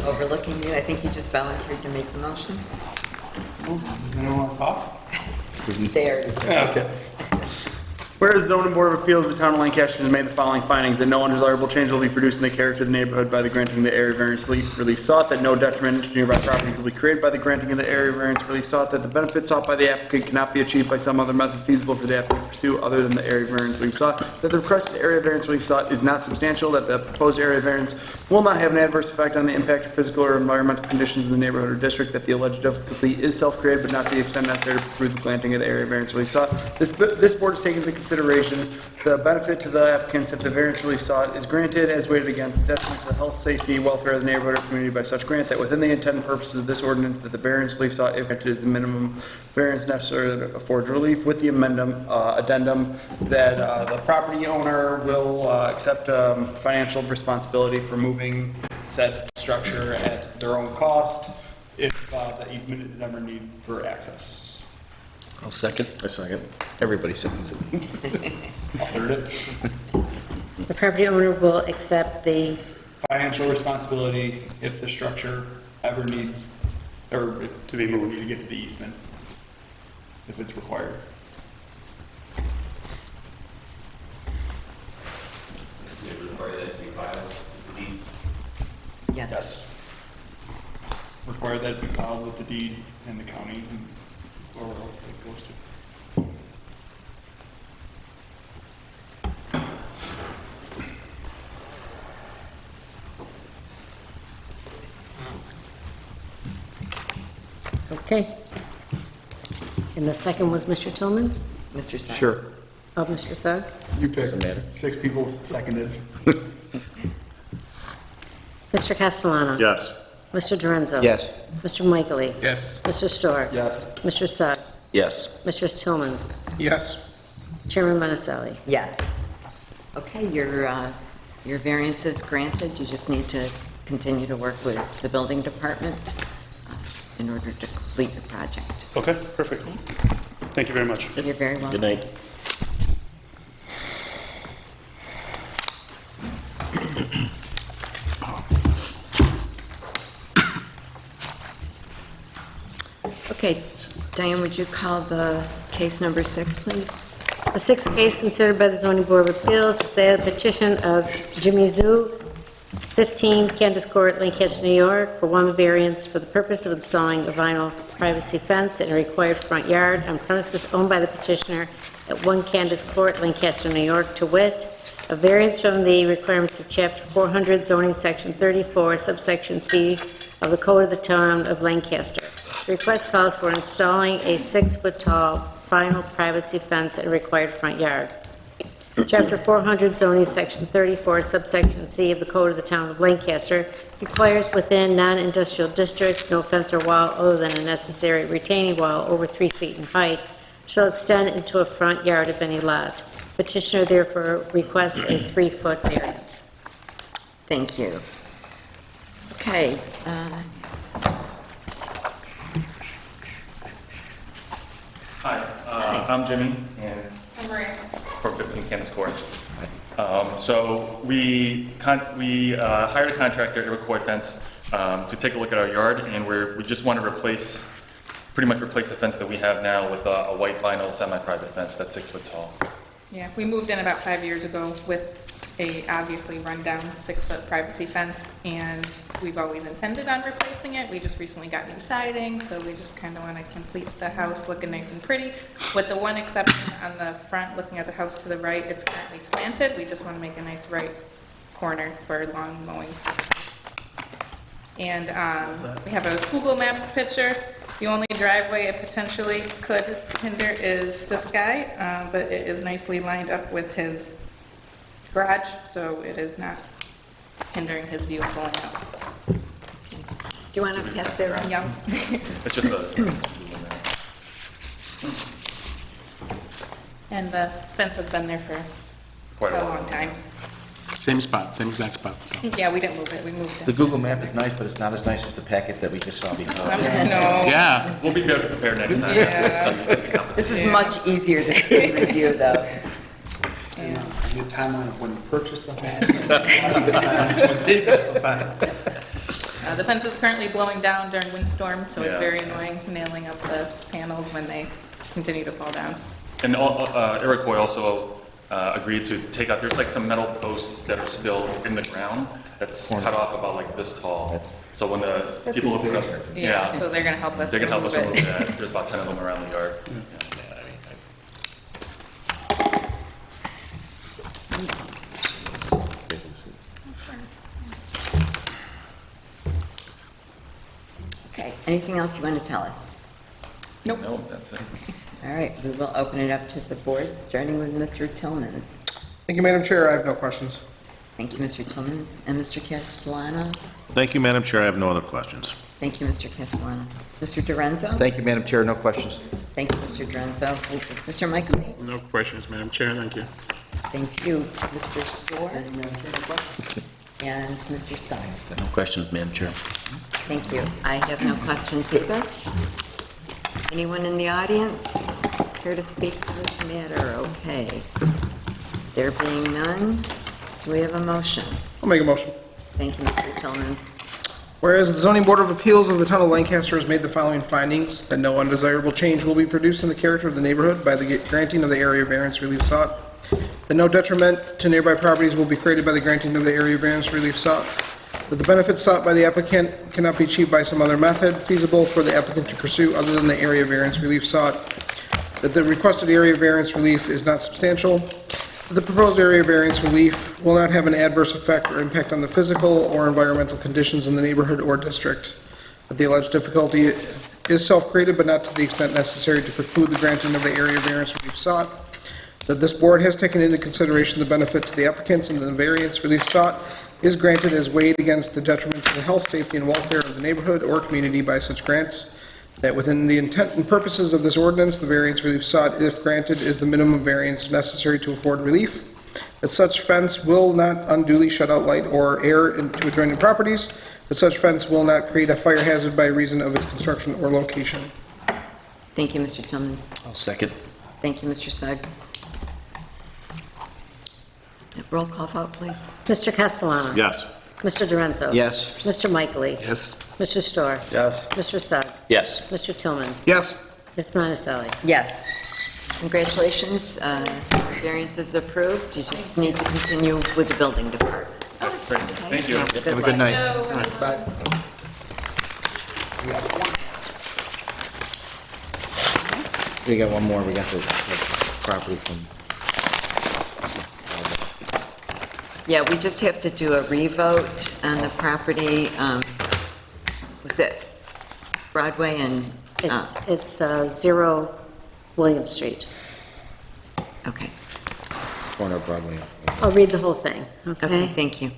overlooking you. I think you just volunteered to make the motion. Does anyone want to talk? There. Okay. Whereas the zoning board of appeals of the town of Lancaster has made the following findings: that no undesirable change will be produced in the character of the neighborhood by the granting of the area variance relief sought, that no detriment to nearby properties will be created by the granting of the area variance relief sought, that the benefit sought by the applicant cannot be achieved by some other method feasible for the applicant to pursue other than the area variance relief sought, that the requested area variance relief sought is not substantial, that the proposed area variance will not have an adverse effect on the impact of physical or environmental conditions in the neighborhood or district, that the alleged difficulty is self-created but not to the extent necessary to prove the granting of the area variance relief sought. This board has taken into consideration the benefit to the applicants if the variance relief sought is granted as weighted against the detriment to the health, safety, welfare of the neighborhood or community by such grant, that within the intent and purposes of this ordinance, that the variance relief sought, if granted, is the minimum variance necessary to afford relief, with the addendum that the property owner will accept financial responsibility for moving said structure at their own cost if the easement is ever needed for access. I'll second. A second. Everybody seconds it. I'll third it. The property owner will accept the Financial responsibility if the structure ever needs, or to be moved to get to the easement, if it's required. They require that to be filed with the deed. Yes. Require that it be filed with the deed in the county, or where else it goes to. Okay. And the second was Mr. Tillman's? Mr. Sugg. Sure. Oh, Mr. Sugg? You pick. Doesn't matter. 6 people seconded. Mr. Castellano? Yes. Mr. Dorenzo? Yes. Mr. Michaeli? Yes. Mr. Storr? Yes. Mr. Sugg? Yes. Mr. Tillman's? Yes. Chairman Monticelli? Yes. Okay, your variance is granted. You just need to continue to work with the building department in order to complete the project. Okay, perfect. Thank you very much. You're very welcome. Good night. Okay, Diane, would you call the case number 6, please? The sixth case considered by the zoning board of appeals is the petition of Jimmy Zhu, 15 Candace Court, Lancaster, New York, for one variance for the purpose of installing a vinyl privacy fence in a required front yard on premises owned by the petitioner at 1 Candace Court, Lancaster, New York, to wit, a variance from the requirements of Chapter 400 zoning Section 34, subsection C of the Code of the Town of Lancaster. The request calls for installing a 6-foot-tall vinyl privacy fence in a required front yard. Chapter 400 zoning Section 34, subsection C of the Code of the Town of Lancaster requires within non-industrial districts no fence or wall other than a necessary retaining wall over 3 feet in height shall extend into a front yard of any lot. Petitioner therefore requests a 3-foot variance. Thank you. Okay. Hi, I'm Jimmy, and I'm Maria. from 15 Candace Court. So we hired a contractor, Iroquois Fence, to take a look at our yard, and we just want to pretty much replace the fence that we have now with a white vinyl semi-private fence that's 6 foot tall. Yeah, we moved in about 5 years ago with a obviously run-down 6-foot privacy fence, and we've always intended on replacing it. We just recently got new siding, so we just kind of want to complete the house looking nice and pretty. With the one exception on the front, looking at the house to the right, it's currently slanted. We just want to make a nice right corner for lawn mowing purposes. And we have a Google Maps picture The only driveway it potentially could hinder is this guy, but it is nicely lined up with his garage, so it is not hindering his view of going out. Do you want to pass that around? Yeah. It's just a, And the fence has been there for Quite a a while. long time. Same spot, same exact spot. Yeah, we didn't move it, we moved The it. Google map is nice, but it's not as nice as the packet that we just saw before. No. Yeah. we'll be better prepared next time. Yeah. This is much easier to screen review, though. I need timeline of when you purchased the land. When they built the fence. The fence is currently blowing down during windstorms, so it's Yeah. very annoying nailing up the panels when they continue to fall down. And Iroquois also agreed to take out, there's like some metal posts that are still in the ground that's cut off about like this tall. So when the people open up, Yeah, so they're gonna help us They can help us remove remove it. that. There's about 10 of them around the yard. Okay, anything else you want to tell us? Nope. No, that's it. All right, we will open it up to the board, starting with Mr. Tillmans. Thank you, Madam Chair. I have no questions. Thank you, Mr. Tillmans. And Mr. Castellano? Thank you, Madam Chair. I have no other questions. Thank you, Mr. Castellano. Mr. Dorenzo? Thank you, Madam Chair, no questions. Thank you, Mr. Dorenzo. Mr. Michael? No questions, Madam Chair, thank you. Thank you, Mr. Storr. And Mr. Sines. No questions, Madam Chair. Thank you. I have no questions either. Anyone in the audience care to speak to this matter? Okay. There being none, do we have a motion? I'll make a motion. Thank you, Mr. Tillmans. Whereas the zoning board of appeals of the town of Lancaster has made the following findings, that no undesirable change will be produced in the character of the neighborhood by the granting of the area variance relief sought, that no detriment to nearby properties will be created by the granting of the area variance relief sought, that the benefits sought by the applicant cannot be achieved by some other method feasible for the applicant to pursue other than the area variance relief sought, that the requested area variance relief is not substantial, that the proposed area variance relief will not have an adverse effect or impact on the physical or environmental conditions in the neighborhood or district, that the alleged difficulty is self-created but not to the extent necessary to preclude the granting of the area variance relief sought, that this board has taken into consideration the benefit to the applicants and the variance relief sought is granted as weighed against the detriment to the health, safety, and welfare of the neighborhood or community by such grants, that within the intent and purposes of this ordinance, the variance relief sought, if granted, is the minimum variance necessary to afford relief, that such fence will not unduly shut out light or air into adjoining properties, that such fence will not create a fire hazard by reason of its construction or location. Thank you, Mr. Tillmans. I'll second. Thank you, Mr. Sugg. Roll call vote, please. Mr. Castellano? Yes. Mr. Dorenzo? Yes. Mr. Michaely? Yes. Mr. Storr? Yes. Mr. Sugg? Yes. Mr. Tillman? Yes. Ms. Monticelli? Yes. Congratulations. Variance is approved. You just need to continue with the building department. Great. Thank you. Have a good night. We got one more, we got the property from... Yeah, we just have to do a revote on the property. Was it Broadway and? It's 0 William Street. Okay. Corner of Broadway. I'll read the whole thing, okay? Okay, thank you.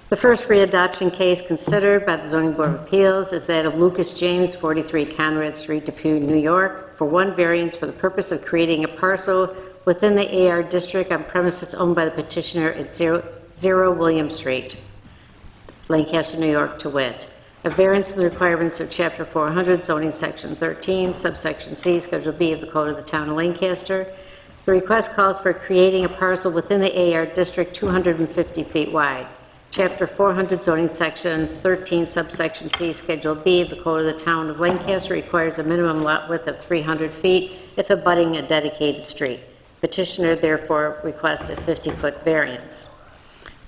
The first readoption case considered by the Zoning Board of Appeals is that of Lucas James, 43 Conrad Street, Depew, New York, for one variance for the purpose of creating a parcel within the AR district on premises owned by the petitioner at 0 William Street, Lancaster, New York, to wit. A variance from the requirements of Chapter 400, zoning Section 13, subsection C, Schedule B of the Code of the Town of Lancaster. The request calls for creating a parcel within the AR district 250 feet wide. Chapter 400, zoning Section 13, subsection C, Schedule B of the Code of the Town of Lancaster requires a minimum lot width of 300 feet if abutting a dedicated street. Petitioner therefore requests a 50-foot variance.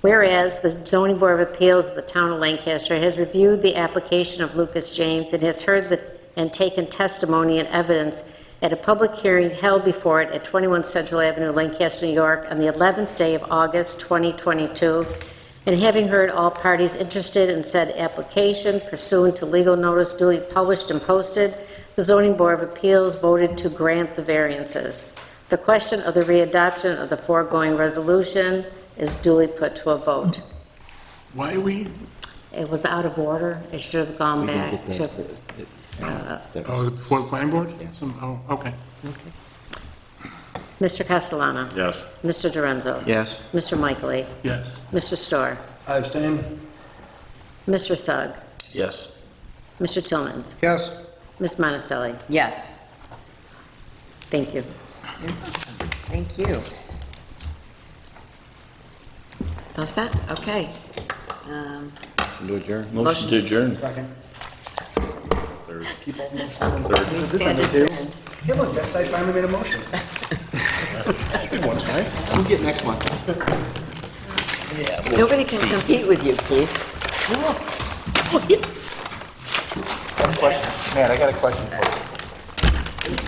Whereas the Zoning Board of Appeals of the Town of Lancaster has reviewed the application of Lucas James and has heard and taken testimony and evidence at a public hearing held before it at 21 Central Avenue, Lancaster, New York, on the 11th day of August 2022, and having heard all parties interested in said application pursuant to legal notice duly published and posted, The zoning board of appeals voted to grant the variances. The question of the readoption of the foregoing resolution is duly put to a vote. Why are we, It was out of order. It should have gone back. Should- oh, for the planning board? Oh, okay. Mr. Castellano. Yes. Mr. Dorenzo. Yes. Mr. Michaely. Yes. Mr. Storr. I abstain. Mr. Sugg. Yes. Mr. Tillmans. Yes. Ms. Monticelli. Yes. Thank you. Thank you. It's all set? Okay. Motion to adjourn. Motion to adjourn. Second. Keep all motions. Please stand adjourned. Hey, look, that side finally made a motion. Good one, right? Who get next one? Nobody can compete with you, Keith. I have a question. Man, I got a question for you.